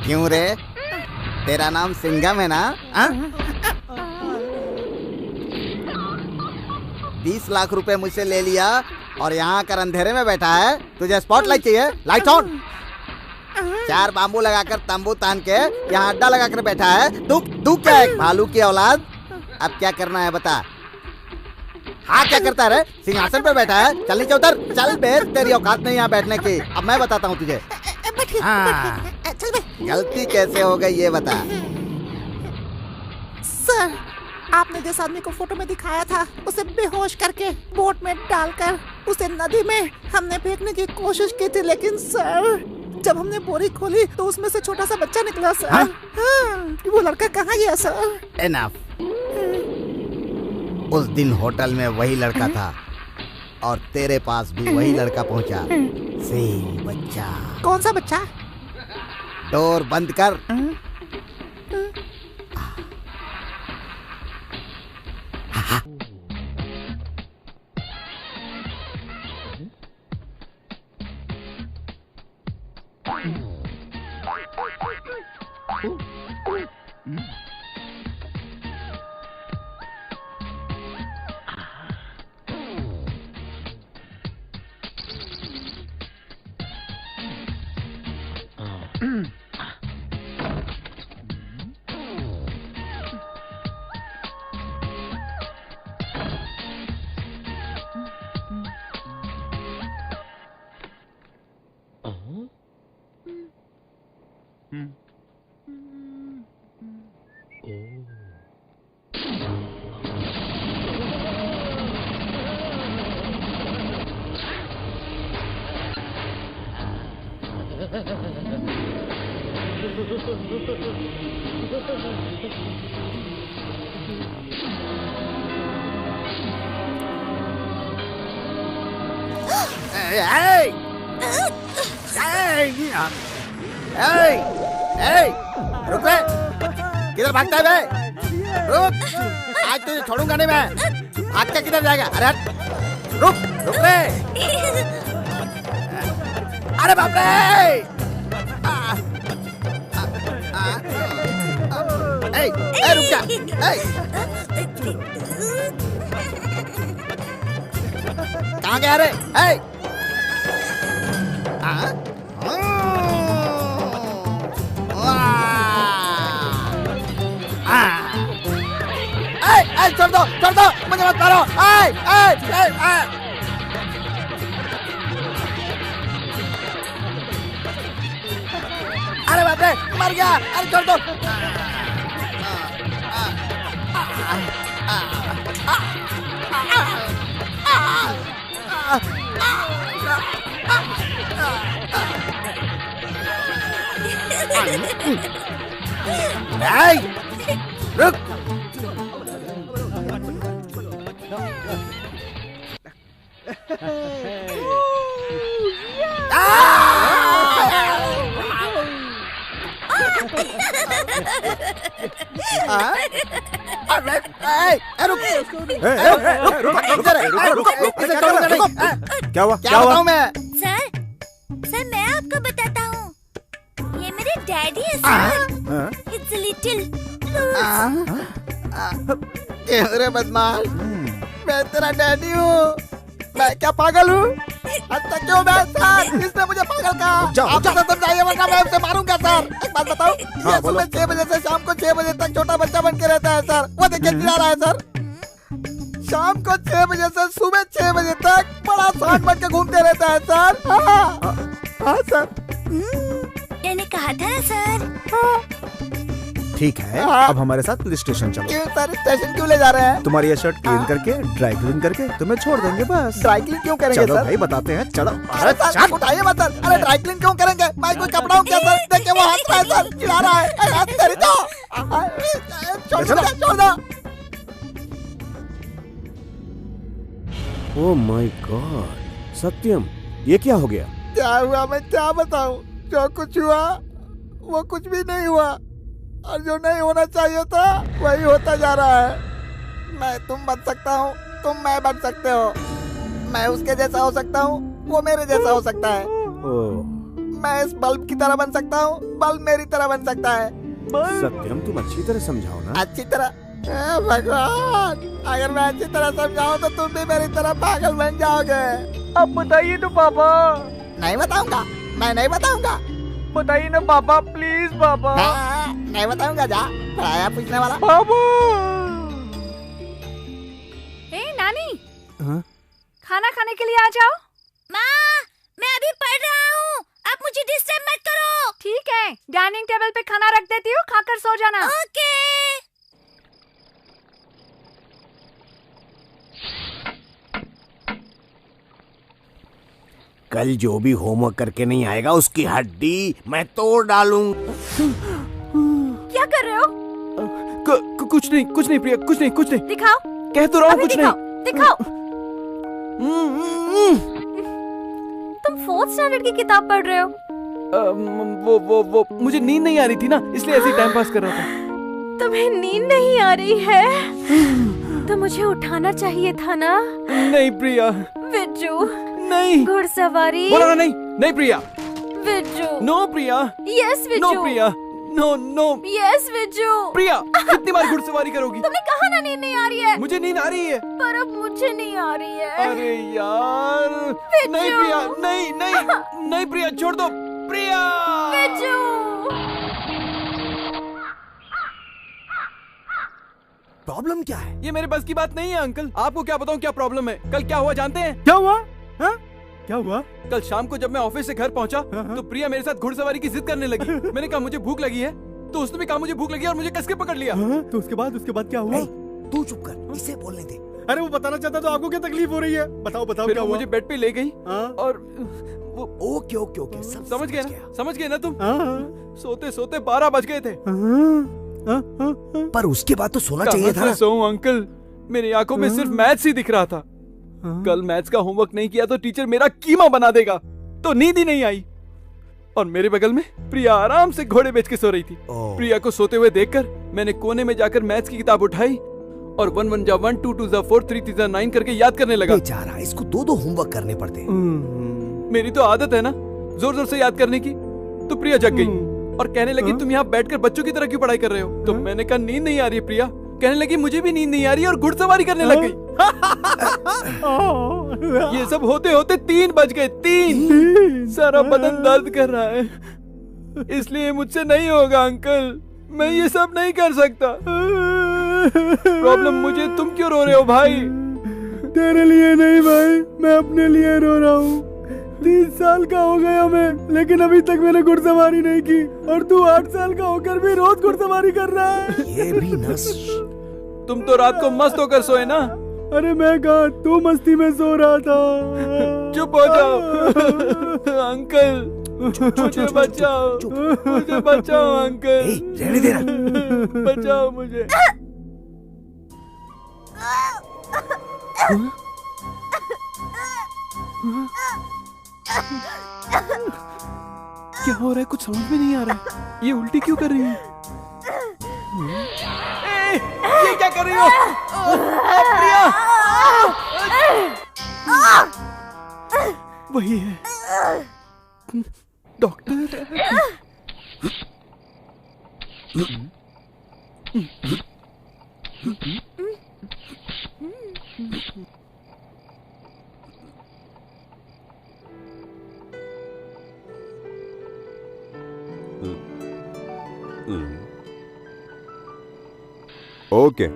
क्यों रे, तेरा नाम सिंघम है ना? 20 लाख रुपए मुझसे ले लिया और यहाँ कर अंधेरे में बैठा है। तुझे स्पॉटलाइट चाहिए? Light on. 4 बाम्बू लगाकर तंबू तान के यहाँ अड्डा लगाकर बैठा है। तू क्या है, भालू की औलाद? अब क्या करना है बता। हाँ क्या करता है? सिंहासन पर बैठा है। चल नीचे उतर, चल बे, तेरी औकात नहीं यहाँ बैठने की। अब मैं बताता हूँ तुझे। हाँ, गलती कैसे हो गई ये बता। सर, आपने जिस आदमी को फोटो में दिखाया था, उसे बेहोश करके बोट में डालकर उसे नदी में हमने फेंकने की कोशिश की थी, लेकिन सर जब हमने बोरी खोली तो उसमें से छोटा सा बच्चा निकला सर। हाँ? वो लड़का कहाँ गया सर? Enough। उस दिन होटल में वही लड़का था और तेरे पास भी वही लड़का पहुंचा। सेम बच्चा। कौन सा बच्चा? डोर बंद कर। रुक रे, किधर भागता है बे? रुक, आज तुझे छोड़ूंगा नहीं मैं। भाग के किधर जाएगा? अरे रुक, रुक रे। अरे बाप रे! रुक जा। कहाँ गया रे? छोड़ दो, मुझे मत मारो। अरे बाप रे, मर गया। अरे छोड़ दो। रुक। क्या हुआ? क्या बताऊं मैं? सर मैं आपको बताता हूँ। ये मेरे डैडी है sir. It's a little loose। अरे बदमाश, मैं तेरा डैडी हूँ। मैं क्या पागल हूँ? अच्छा क्यों मैं सर? किसने मुझे पागल कहा? आप तो समझाइए वरना मैं उसे मारूंगा सर। एक बात बताओ, ये सुबह 6 बजे से शाम को 6 बजे तक छोटा बच्चा बन के रहता है सर। वो देखिए चिल्ला रहा है सर। शाम को 6 बजे से सुबह 6 बजे तक बड़ा सांड बन के घूमते रहता है सर। हाँ सर, मैंने कहा था ना सर। ठीक है, अब हमारे साथ पुलिस स्टेशन चलो। क्यों सर? स्टेशन क्यों ले जा रहे हैं? तुम्हारी ये शर्ट क्लीन करके, ड्राई क्लीन करके तुम्हें छोड़ देंगे बस। ड्राई क्लीन क्यों करेंगे चलो सर? भाई बताते हैं, चलो। अरे सर उठाइए मत सर। अरे ड्राई क्लीन क्यों करेंगे? मैं कोई कपड़ा हूँ क्या सर? देखिए वो हंस रहा है सर, चिल्ला रहा है। तेरी तो छोड़ दो। ओह माय गॉड, सत्यम, ये क्या हो गया? क्या हुआ मैं क्या बताऊं? जो कुछ हुआ वो कुछ भी नहीं हुआ, और जो नहीं होना चाहिए था वही होता जा रहा है। मैं तुम बन सकता हूँ, तुम मैं बन सकते हो। मैं उसके जैसा हो सकता हूँ, वो मेरे जैसा हो सकता है। मैं इस बल्ब की तरह बन सकता हूँ, बल्ब मेरी तरह बन सकता है। सत्यम, तुम अच्छी तरह समझाओ ना। अच्छी तरह? भगवान, अगर मैं अच्छी तरह समझाऊं तो तुम भी मेरी तरह पागल बन जाओगे। अब बताइए तो पापा। नहीं बताऊंगा, मैं नहीं बताऊंगा। बताइए ना पापा, प्लीज पापा। नहीं बताऊंगा, जा पढ़ाया पूछने वाला। पापा। ए नानी, हाँ? खाना खाने के लिए आ जाओ। माँ, मैं अभी पढ़ रहा हूँ, आप मुझे डिस्टर्ब मत करो। ठीक है, डाइनिंग टेबल पे खाना रख देती हूँ, खाकर सो जाना। ओके। कल जो भी होमवर्क करके नहीं आएगा उसकी हड्डी मैं तोड़ डालूं। क्या कर रहे हो? कुछ नहीं प्रिया, कुछ नहीं। दिखाओ। कह तो रहा हूँ कुछ नहीं। दिखाओ। तुम 4th स्टैंडर्ड की किताब पढ़ रहे हो? वो मुझे नींद नहीं आ रही थी ना, इसलिए ऐसे ही टाइम पास कर रहा था। तुम्हें नींद नहीं आ रही है तो मुझे उठाना चाहिए था ना। नहीं प्रिया। विज्जू। नहीं। घुड़सवारी। बोला ना, नहीं प्रिया। विज्जू। नो प्रिया। Yes Vijju. No Priya. No. Yes Vijju. प्रिया, कितनी बार घुड़सवारी करोगी? तुमने कहा ना नींद नहीं आ रही है। मुझे नींद आ रही है। पर अब मुझे नहीं आ रही है। अरे यार। नहीं प्रिया, नहीं प्रिया, छोड़ दो प्रिया। विज्जू। प्रॉब्लम क्या है? ये मेरे बस की बात नहीं है अंकल। आपको क्या बताऊं क्या प्रॉब्लम है? कल क्या हुआ जानते हैं? क्या हुआ? हाँ? क्या हुआ? कल शाम को जब मैं ऑफिस से घर पहुंचा तो प्रिया मेरे साथ घुड़सवारी की जिद करने लगी। मैंने कहा मुझे भूख लगी है, तो उसने भी कहा मुझे भूख लगी और मुझे कस के पकड़ लिया। तो उसके बाद क्या हुआ? तू चुप कर, इसे बोलने दे। अरे वो बताना चाहता तो आपको क्या तकलीफ हो रही है? बताओ फिर क्या हुआ? मुझे बेड पे ले गई और वो ओके समझ गए ना तुम? सोते सोते 12 बज गए थे। पर उसके बाद तो सोना चाहिए था। सोऊं अंकल, मेरी आंखों में सिर्फ मैथ्स ही दिख रहा था। कल मैथ्स का होमवर्क नहीं किया तो टीचर मेरा कीमा बना देगा, तो नींद ही नहीं आई। और मेरे बगल में प्रिया आराम से घोड़े बेच के सो रही थी। प्रिया को सोते हुए देखकर मैंने कोने में जाकर मैथ्स की किताब उठाई और 1 1 जा 1 2 2 जा 4 3 3 जा 9 करके याद करने लगा। बेचारा, इसको 2 होमवर्क करने पड़ते हैं। मेरी तो आदत है ना जोर जोर से याद करने की। तो प्रिया जग गई और कहने लगी तुम यहाँ बैठकर बच्चों की तरह क्यों पढ़ाई कर रहे हो? तो मैंने कहा नींद नहीं आ रही है प्रिया। कहने लगी मुझे भी नींद नहीं आ रही है और घुड़सवारी करने लग गई। ये सब होते होते 3 बज गए। 3 सारा बदन दर्द कर रहा है, इसलिए मुझसे नहीं होगा अंकल। मैं ये सब नहीं कर सकता। प्रॉब्लम मुझे, तुम क्यों रो रहे हो भाई? तेरे लिए नहीं भाई, मैं अपने लिए रो रहा हूँ। 30 साल का हो गया मैं, लेकिन अभी तक मैंने घुड़सवारी नहीं की और तू 8 साल का होकर भी रोज घुड़सवारी कर रहा है। ये भी नस। तुम तो रात को मस्त होकर सोए ना। अरे मैं कहा, तू मस्ती में सो रहा था। चुप हो जाओ अंकल, मुझे बचाओ अंकल। रहने देना। बचाओ मुझे। क्या हो रहा है? कुछ समझ में नहीं आ रहा। ये उल्टी क्यों कर रही है? ये क्या कर रही हो? प्रिया! वही है डॉक्टर।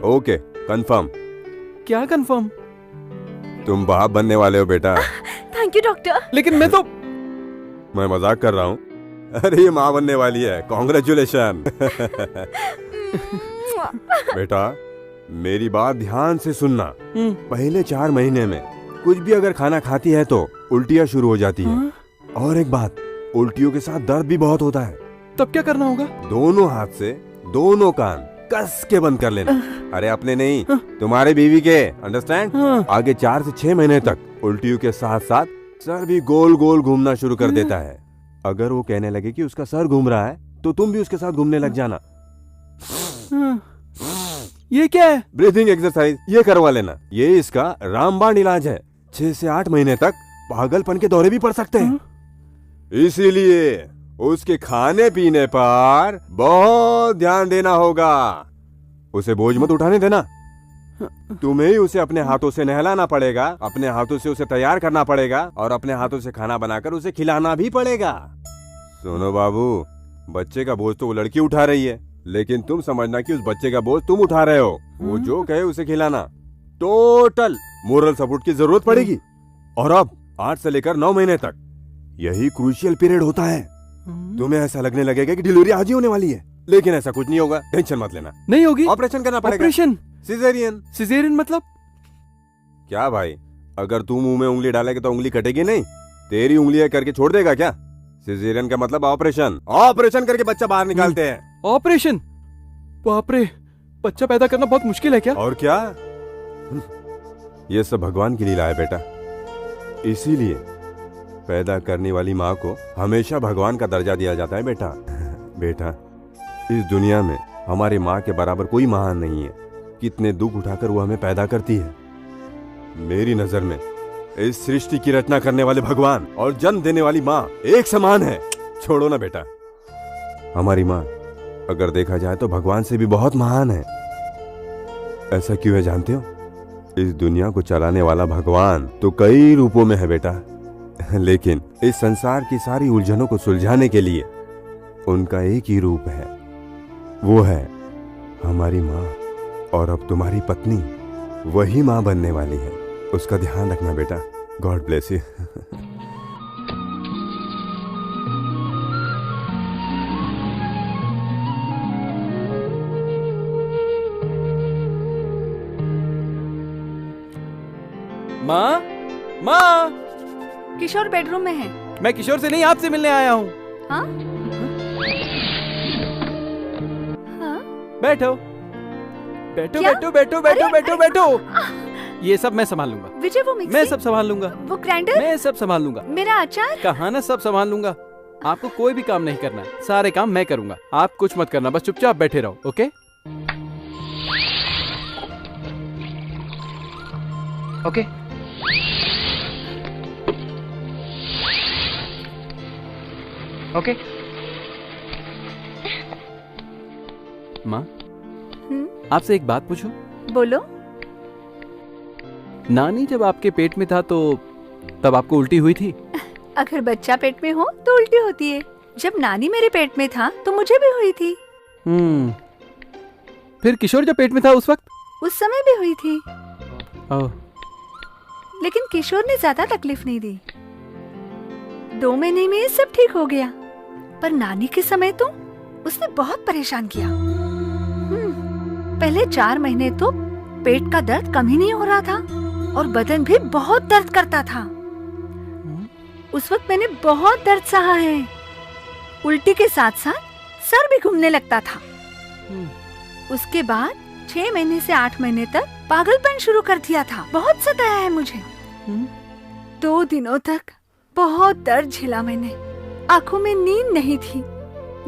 Okay confirm. क्या कंफर्म? तुम बाप बनने वाले हो बेटा। Thank you doctor. लेकिन मैं मजाक कर रहा हूँ। अरे ये माँ बनने वाली है, कॉन्ग्रेचुलेशन। बेटा मेरी बात ध्यान से सुनना। पहले 4 महीने में कुछ भी अगर खाना खाती है तो उल्टियाँ शुरू हो जाती है। और एक बात, उल्टियों के साथ दर्द भी बहुत होता है। तब क्या करना होगा? दोनों हाथ से दोनों कान कस के बंद कर लेना। अरे अपने नहीं, तुम्हारे बीवी के। अंडरस्टैंड? आगे 4 से 6 महीने तक उल्टियों के साथ साथ सर भी गोल गोल घूमना शुरू कर देता है। अगर वो कहने लगे कि उसका सर घूम रहा है तो तुम भी उसके साथ घूमने लग जाना। ये क्या है? ब्रीथिंग एक्सरसाइज, ये करवा लेना। ये इसका रामबाण इलाज है। 6 से 8 महीने तक पागलपन के दौरे भी पड़ सकते हैं। इसीलिए उसके खाने पीने पर बहुत ध्यान देना होगा। उसे बोझ मत उठाने देना। तुम्हें ही उसे अपने हाथों से नहलाना पड़ेगा, अपने हाथों से उसे तैयार करना पड़ेगा और अपने हाथों से खाना बनाकर उसे खिलाना भी पड़ेगा। सुनो बाबू, बच्चे का बोझ तो वो लड़की उठा रही है, लेकिन तुम समझना कि उस बच्चे का बोझ तुम उठा रहे हो। वो जो कहे उसे खिलाना। टोटल मोरल सपोर्ट की जरूरत पड़ेगी। और अब 8 से लेकर 9 महीने तक यही क्रूशियल पीरियड होता है। तुम्हें ऐसा लगने लगेगा कि डिलीवरी आज ही होने वाली है, लेकिन ऐसा कुछ नहीं होगा। टेंशन मत लेना। नहीं होगी? ऑपरेशन करना पड़ेगा। ऑपरेशन? सिजेरियन। सिजेरियन मतलब? क्या भाई, अगर तू मुंह में उंगली डालेगा तो उंगली कटेगी नहीं? तेरी उंगलियां करके छोड़ देगा क्या? सिजेरियन का मतलब ऑपरेशन। ऑपरेशन करके बच्चा बाहर निकालते हैं। ऑपरेशन? बाप रे, बच्चा पैदा करना बहुत मुश्किल है क्या? और क्या, ये सब भगवान की लीला है बेटा। इसीलिए पैदा करने वाली माँ को हमेशा भगवान का दर्जा दिया जाता है बेटा। बेटा, इस दुनिया में हमारी माँ के बराबर कोई महान नहीं है। कितने दुख उठाकर वो हमें पैदा करती है। मेरी नजर में इस सृष्टि की रचना करने वाले भगवान और जन्म देने वाली माँ एक समान है। छोड़ो ना बेटा, हमारी माँ अगर देखा जाए तो भगवान से भी बहुत महान है। ऐसा क्यों है जानते हो? इस दुनिया को चलाने वाला भगवान तो कई रूपों में है बेटा, लेकिन इस संसार की सारी उलझनों को सुलझाने के लिए उनका एक ही रूप है, वो है हमारी माँ। और अब तुम्हारी पत्नी वही माँ बनने वाली है। उसका ध्यान रखना बेटा। God bless you. माँ, माँ। किशोर बेडरूम में है। मैं किशोर से नहीं, आपसे मिलने आया हूँ। हाँ? हाँ? बैठो बैठो क्या? बैठो बैठो बैठो अरे, बैठो बैठो। ये सब मैं संभाल लूंगा। विजय, वो मिक्सी? मैं सब संभाल लूंगा। वो ग्राइंडर? मैं सब संभाल लूंगा। मेरा अचार? कहा ना सब संभाल लूंगा। आपको कोई भी काम नहीं करना है, सारे काम मैं करूंगा। आप कुछ मत करना, बस चुपचाप बैठे रहो। Okay okay. ओके माँ, आपसे एक बात पूछूं? बोलो। नानी जब आपके पेट में था तो तब आपको उल्टी हुई थी? अगर बच्चा पेट में हो तो उल्टी होती है। जब नानी मेरे पेट में था तो मुझे भी हुई थी। फिर किशोर जब पेट में था उस वक्त? उस समय भी हुई थी। ओह। लेकिन किशोर ने ज्यादा तकलीफ नहीं दी। 2 महीने में सब ठीक हो गया। पर नानी के समय तो उसने बहुत परेशान किया। पहले 4 महीने तो पेट का दर्द कम ही नहीं हो रहा था और बदन भी बहुत दर्द करता था। उस वक्त मैंने बहुत दर्द सहा है। उल्टी के साथ साथ सर भी घूमने लगता था। उसके बाद 6 महीने से 8 महीने तक पागलपन शुरू कर दिया था। बहुत सताया है मुझे। 2 दिनों तक बहुत दर्द झेला मैंने। आंखों में नींद नहीं थी,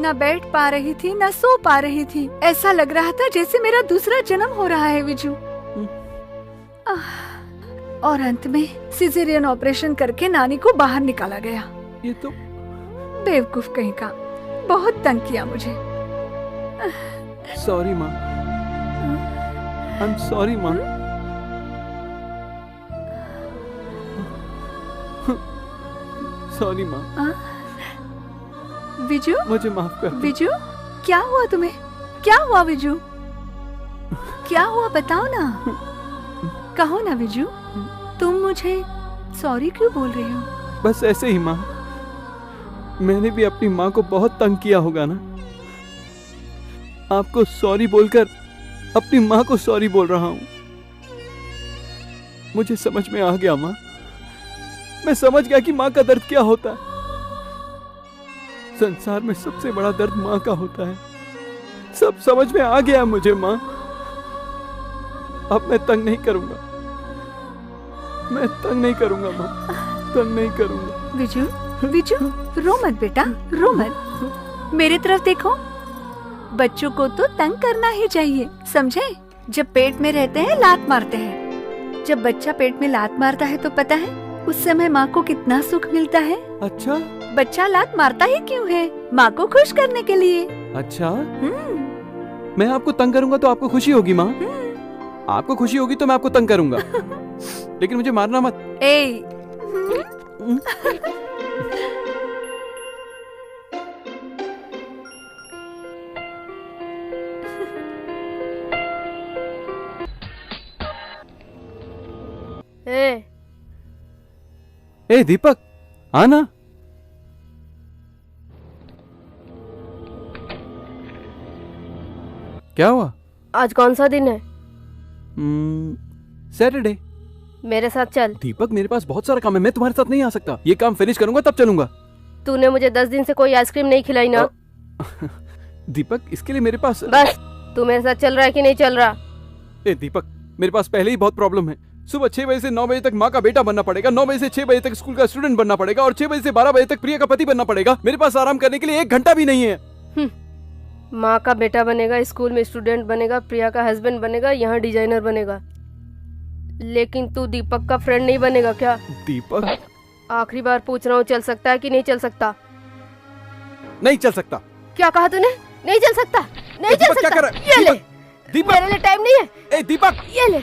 न बैठ पा रही थी न सो पा रही थी। ऐसा लग रहा था जैसे मेरा दूसरा जन्म हो रहा है विजू। और अंत में सिजेरियन ऑपरेशन करके नानी को बाहर निकाला गया। ये तो बेवकूफ कहीं का, बहुत तंग किया मुझे। सॉरी माँ, आई एम सॉरी माँ। सॉरी माँ। विजू, मुझे माफ कर। विजू, क्या हुआ तुम्हें? क्या हुआ विजू? क्या हुआ बताओ ना। कहो ना विजू, तुम मुझे सॉरी क्यों बोल रहे हो? बस ऐसे ही माँ, मैंने भी अपनी माँ को बहुत तंग किया होगा ना। आपको सॉरी बोलकर अपनी माँ को सॉरी बोल रहा हूँ। मुझे समझ में आ गया माँ, मैं समझ गया कि माँ का दर्द क्या होता है। संसार में सबसे बड़ा दर्द माँ का होता है। सब समझ में आ गया मुझे माँ। अब मैं तंग नहीं करूंगा, मैं तंग नहीं करूंगा माँ, तंग नहीं करूंगा। विजू, विजू, रो मत बेटा, रो मत। मेरी तरफ देखो। बच्चों को तो तंग करना ही चाहिए, समझे? जब पेट में रहते हैं लात मारते हैं। जब बच्चा पेट में लात मारता है तो पता है उस समय माँ को कितना सुख मिलता है। अच्छा, बच्चा लात मारता ही क्यों है? माँ को खुश करने के लिए। अच्छा, मैं आपको तंग करूंगा तो आपको खुशी होगी माँ? आपको खुशी होगी तो मैं आपको तंग करूंगा, लेकिन मुझे मारना मत। ए दीपक, आना। क्या हुआ? आज कौन सा दिन है? सैटरडे। मेरे साथ चल। दीपक, मेरे पास बहुत सारा काम है, मैं तुम्हारे साथ नहीं आ सकता। ये काम फिनिश करूंगा तब चलूंगा। तूने मुझे 10 दिन से कोई आइसक्रीम नहीं खिलाई ना। दीपक, इसके लिए मेरे पास। बस, तू मेरे साथ चल रहा है कि नहीं चल रहा? ए दीपक, मेरे पास पहले ही बहुत प्रॉब्लम है। सुबह 6 बजे से 9 बजे तक माँ का बेटा बनना पड़ेगा, 9 बजे से 6 बजे तक स्कूल का स्टूडेंट बनना पड़ेगा, और 6 बजे से 12 बजे तक प्रिया का पति बनना पड़ेगा। मेरे पास आराम करने के लिए 1 घंटा भी नहीं है। माँ का बेटा बनेगा, स्कूल में स्टूडेंट बनेगा, प्रिया का हस्बैंड बनेगा, यहाँ डिजाइनर बनेगा, लेकिन तू दीपक का फ्रेंड नहीं बनेगा क्या? दीपक, आखिरी बार पूछ रहा हूँ, चल सकता है कि नहीं चल सकता? नहीं चल सकता। क्या कहा तूने? नहीं चल सकता? नहीं चल सकता? क्या कर रहा है? ये ले। दीपक, मेरे लिए टाइम नहीं है। ए दीपक, ये ले।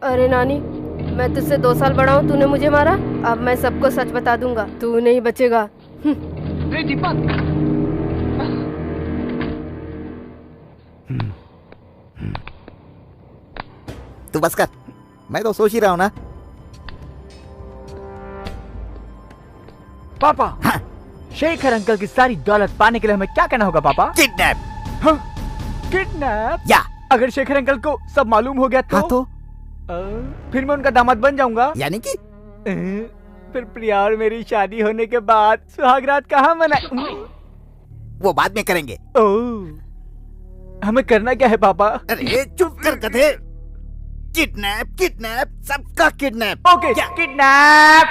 अरे नानी, मैं तुझसे 2 साल बड़ा हूँ, तूने मुझे मारा। अब मैं सबको सच बता दूंगा, तू नहीं बचेगा। दीपक, तू बस कर, मैं तो सोच ही रहा हूँ ना। पापा, हाँ? शेखर अंकल की सारी दौलत पाने के लिए हमें क्या करना होगा पापा? किडनैप। हाँ? किडनैप? या अगर शेखर अंकल को सब मालूम हो गया तो? हाँ तो? फिर मैं उनका दामाद बन जाऊंगा। यानी कि? फिर प्रिया और मेरी शादी होने के बाद सुहागरात कहाँ मनाए? वो बाद में करेंगे। हमें करना क्या है पापा? अरे चुप कर गधे। किडनैप, किडनैप, सबका किडनैप। Okay, kidnap.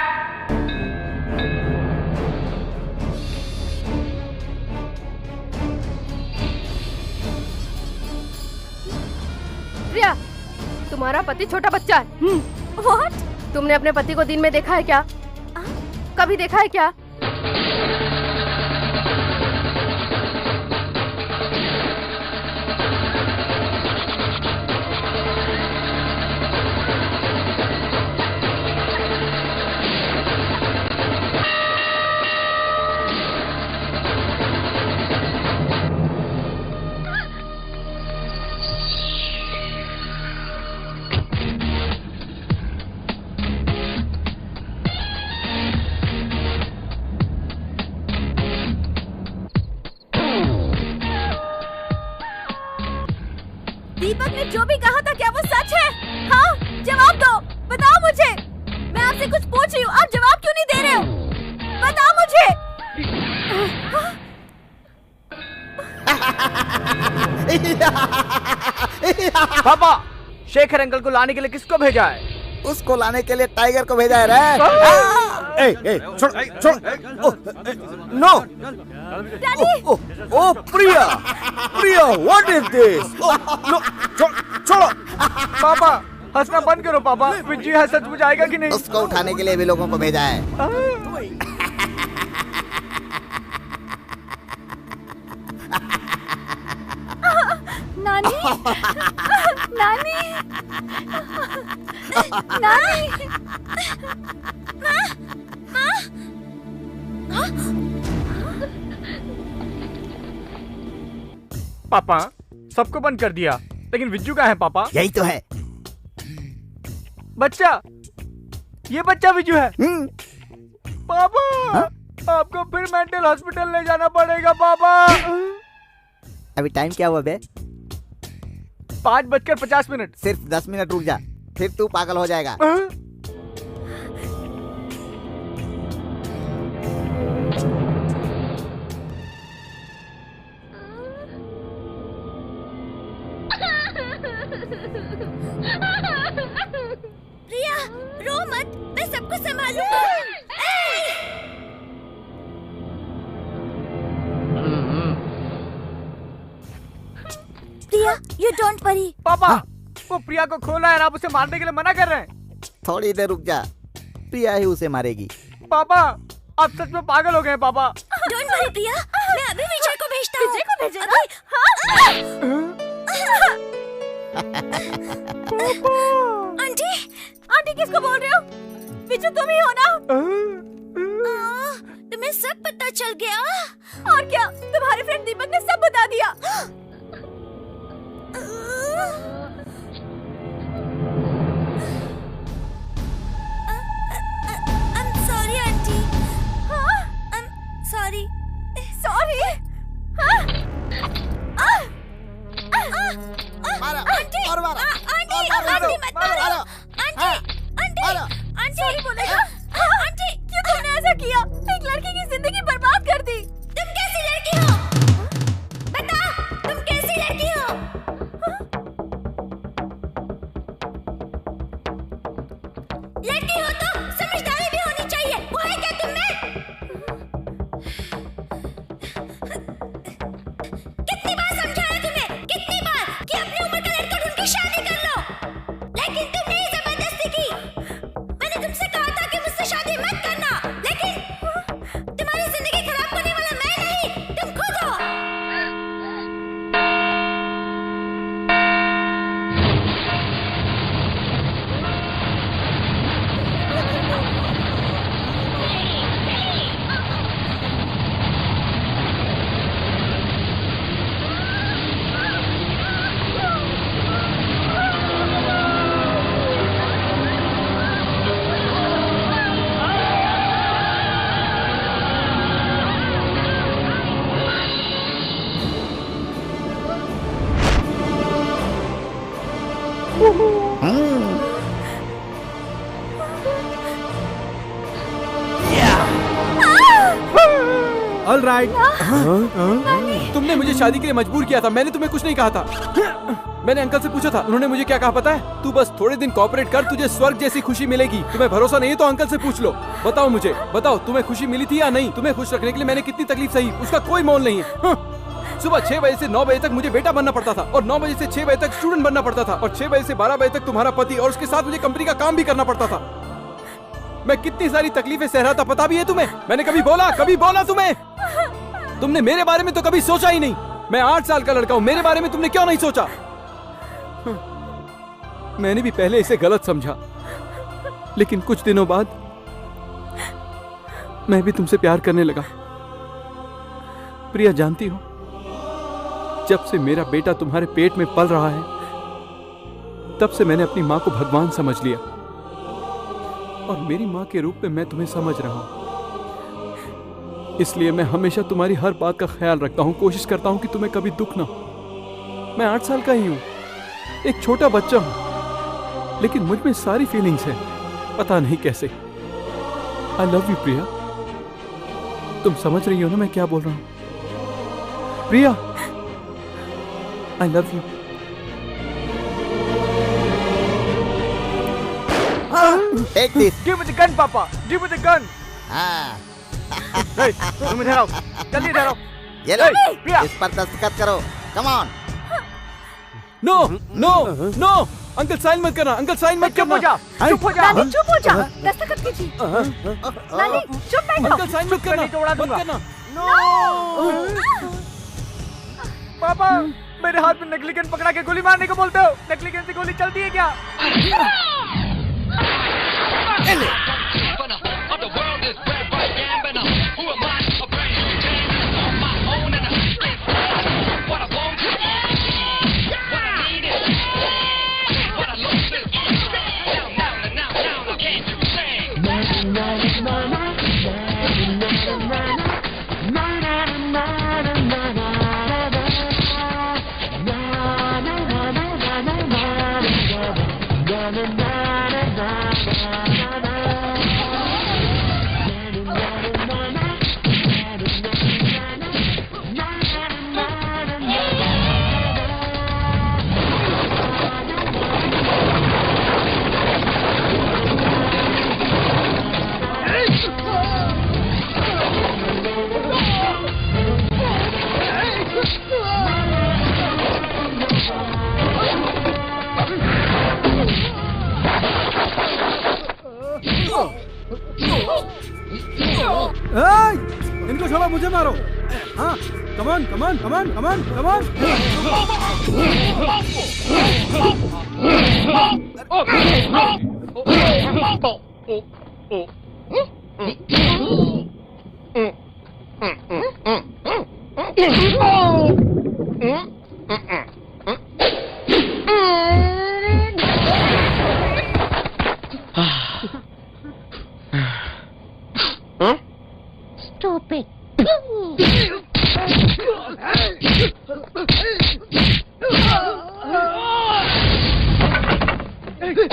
प्रिया, तुम्हारा पति छोटा बच्चा है। What? तुमने अपने पति को दिन में देखा है क्या? कभी देखा है क्या? दीपक ने जो भी कहा था, क्या वो सच है? हाँ, जवाब दो, बताओ मुझे। मैं आपसे कुछ पूछ रही हूँ, आप जवाब क्यों नहीं दे रहे हो? बताओ मुझे। पापा, शेखर अंकल को लाने के लिए किसको भेजा है? उसको लाने के लिए टाइगर को भेजा है रे। छोड़, no. Oh Priya, Priya, what is this? No, छोड़ो। पापा, हंसना बंद करो पापा। विजय है, सचमुच आएगा कि नहीं? उसको उठाने के लिए भी लोगों को भेजा है। नानी, नानी, नानी, पापा, सबको बंद कर दिया, लेकिन विज्जू कहाँ है पापा? यही तो है। बच्चा, ये बच्चा विज्जू है। पापा, आपको फिर मेंटल हॉस्पिटल ले जाना पड़ेगा पापा। अभी टाइम क्या हुआ बे? 5:50। सिर्फ 10 मिनट रुक जा, फिर तू पागल हो जाएगा। प्रिया, रो मत, मैं सबको संभालूंगा। प्रिया, you don't worry। पापा, वो प्रिया को खोला है, आप उसे मारने के लिए मना कर रहे हैं। थोड़ी देर रुक जा, प्रिया ही उसे मारेगी। पापा, आप सच में पागल हो गए पापा। Don't worry प्रिया, मैं अभी विजय को भेजता हूँ। विजय को भेजेगा? आंटी, आंटी किसको बोल रहे हो? विजय तुम ही हो ना? तुम्हें सब पता चल गया? और क्या, तुम्हारे फ्रेंड दीपक ने सब बता दिया। I'm sorry, aunty. हाँ? I'm sorry। सॉरी। आंटी, और मारो, आंटी, और मारो, आंटी मत मारो। मारो। आंटी, आंटी, आंटी, सॉरी बोलेगा? आंटी, क्यों तुमने ऐसा किया? एक लड़की की जिंदगी बर्बाद कर दी। तुम कैसी लड़की हो? बताओ, तुम कैसी लड़की हो? लड़की हो तो समझदारी भी होनी चाहिए। वो है क्या तुम में? कितनी बार समझाया तुम्हें? कितनी बार कि अपनी उम्र का लड़का ढूंढ के शादी कर लो, लेकिन तुमने ही जबरदस्ती की। मैंने तुमसे कहा था कि मुझसे शादी मत करना, लेकिन तुम्हारी जिंदगी खराब करने वाला मैं नहीं, तुम खुद हो। All right. तुमने मुझे शादी के लिए मजबूर किया था, मैंने तुम्हें कुछ नहीं कहा था। मैंने अंकल से पूछा था, उन्होंने मुझे क्या कहा पता है? तू बस थोड़े दिन कोऑपरेट कर, तुझे स्वर्ग जैसी खुशी मिलेगी। तुम्हें भरोसा नहीं है तो अंकल से पूछ लो। बताओ मुझे, बताओ तुम्हें खुशी मिली थी या नहीं? तुम्हें खुश रखने के लिए मैंने कितनी तकलीफ सही, उसका कोई मोल नहीं है। सुबह 6 बजे से 9 बजे तक मुझे बेटा बनना पड़ता था, और 9 बजे से 6 बजे तक स्टूडेंट बनना पड़ता था, और 6 बजे से 12 बजे तक तुम्हारा पति, और उसके साथ मुझे कंपनी का काम भी करना पड़ता था। मैं कितनी सारी तकलीफें सह रहा था, पता भी है तुम्हें? मैंने कभी बोला तुम्हें? तुमने मेरे बारे में तो कभी सोचा ही नहीं। मैं 8 साल का लड़का हूं, मेरे बारे में तुमने क्यों नहीं सोचा? मैंने भी पहले इसे गलत समझा, लेकिन कुछ दिनों बाद मैं भी तुमसे प्यार करने लगा। प्रिया, जानती हो, जब से मेरा बेटा तुम्हारे पेट में पल रहा है, तब से मैंने अपनी माँ को भगवान समझ लिया, और मेरी माँ के रूप में मैं तुम्हें समझ रहा हूं। इसलिए मैं हमेशा तुम्हारी हर बात का ख्याल रखता हूं, कोशिश करता हूं कि तुम्हें कभी दुख ना हो। मैं 8 साल का ही हूं, एक छोटा बच्चा हूं, लेकिन मुझ में सारी फीलिंग्स हैं, पता नहीं कैसे। आई लव यू प्रिया। तुम समझ रही हो ना मैं क्या बोल रहा हूं? Priya, I love you. Take this. Give me the gun, Papa. Give me the gun. Hey, तुम इधर आओ, जल्दी इधर आओ। ये लो, Hey, प्रिया। इस पर दस्तखत करो। Come on. No no no, uncle sign मत करना, अंकल साइन मत चुप हो करना। जा, चुप हो जा। नानी चुप हो जा, दस्तखत कीजिए। नानी चुप बैठो। अंकल साइन मत करना, नहीं तोड़ा मत दूंगा। करना। पापा, मेरे हाथ में नकली गन पकड़ा के गोली मारने को बोलते हो? नकली गन से गोली चलती है क्या? इनको छोड़ो, मुझे मारो। हाँ, कमान कमान कमान कमान कमान। इसे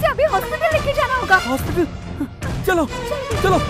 अभी हॉस्पिटल लेके जाना होगा। हॉस्पिटल? चलो चलो।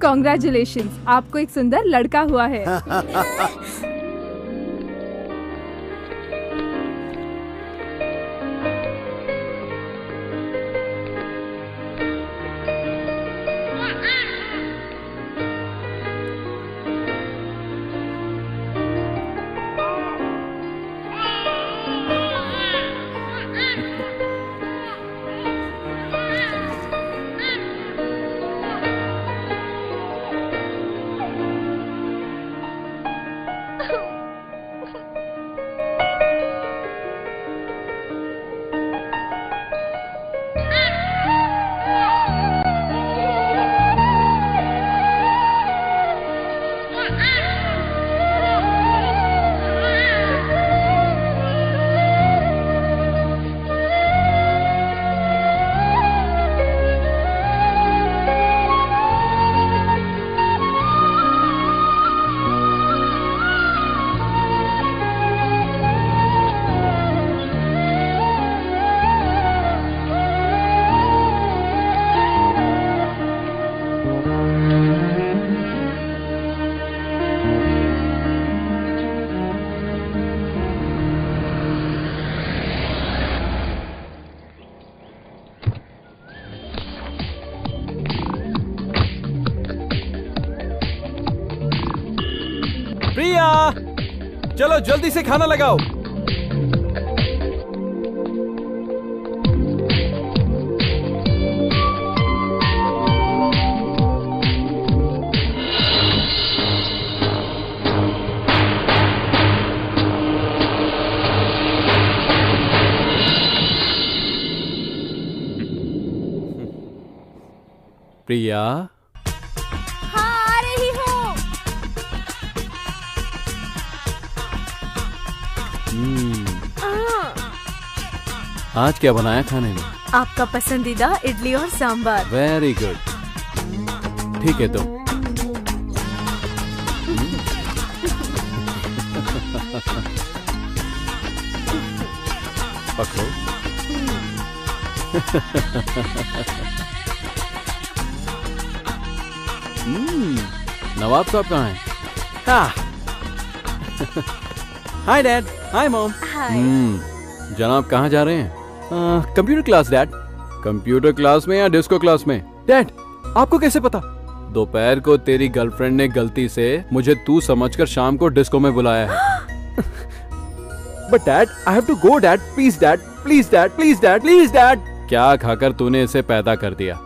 कॉन्ग्रेचुलेशंस, आपको एक सुंदर लड़का हुआ है। चलो जल्दी से खाना लगाओ। प्रिया, हाँ आ रही हूँ। आज क्या बनाया खाने में? आपका पसंदीदा इडली और सांभर। Very good. ठीक है तो पकड़ो। नवाब साहब कहाँ हैं? हाँ। Hi dad, hi mom. जनाब कहाँ जा रहे हैं? Computer class dad. Computer class में या डिस्को क्लास में? डैड आपको कैसे पता? दोपहर को तेरी गर्लफ्रेंड ने गलती से मुझे तू समझकर शाम को डिस्को में बुलाया है। But dad I have to go dad, please dad, please dad, please dad, please dad. क्या खाकर तूने इसे पैदा कर दिया?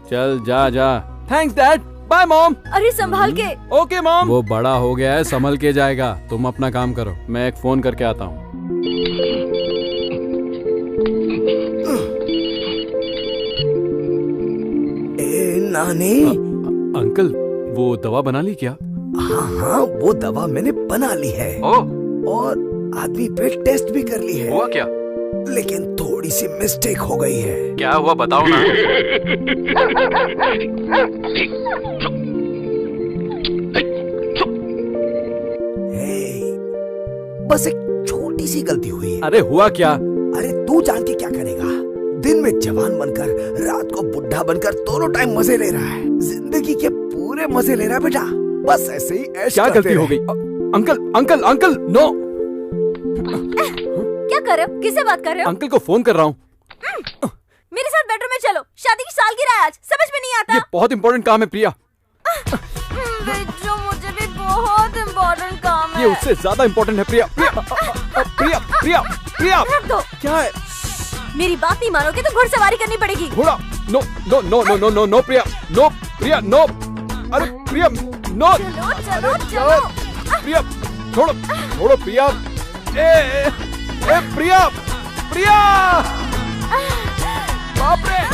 चल जा जा। Thanks dad, bye mom. अरे संभाल के। Okay mom. वो बड़ा हो गया है, संभल के जाएगा। तुम अपना काम करो, मैं एक फोन करके आता हूँ। नानी। अंकल वो दवा बना ली क्या? हाँ वो दवा मैंने बना ली है। और आदमी पे टेस्ट भी कर ली है। हुआ क्या? लेकिन थोड़ी सी मिस्टेक हो गई है। क्या हुआ बताओ ना। बस एक छोटी सी गलती हुई है। अरे हुआ क्या? अरे तू जान के क्या करेगा? दिन में जवान बनकर रात को बुढ़ा बनकर दोनों टाइम मजे ले रहा है। जिंदगी के पूरे मजे ले रहा है बेटा। बस ऐसे ही ऐश क्या गलती हो गई? Uncle uncle uncle no. क्या कर रहे हो? किससे बात कर रहे हो? अंकल को फोन कर रहा हूँ। मेरे साथ बेडरूम में चलो, शादी की सालगिरह है आज। समझ में नहीं आता? ये बहुत इंपॉर्टेंट काम है प्रिया। बेटो मुझे भी बहुत इंपॉर्टेंट काम है। ये उससे ज्यादा इंपॉर्टेंट है प्रिया। प्रिया प्रिया प्रिया प्रिया। रख दो। क्या है? मेरी बात नहीं मानोगे तो घुड़सवारी करनी पड़ेगी। घोड़ा? No no no no no no no Priya, no Priya no. अरे प्रिया नो। चलो चलो चलो। प्रिया छोड़ो छोड़ो प्रिया। ए प्रिया प्रिया। बाप रे।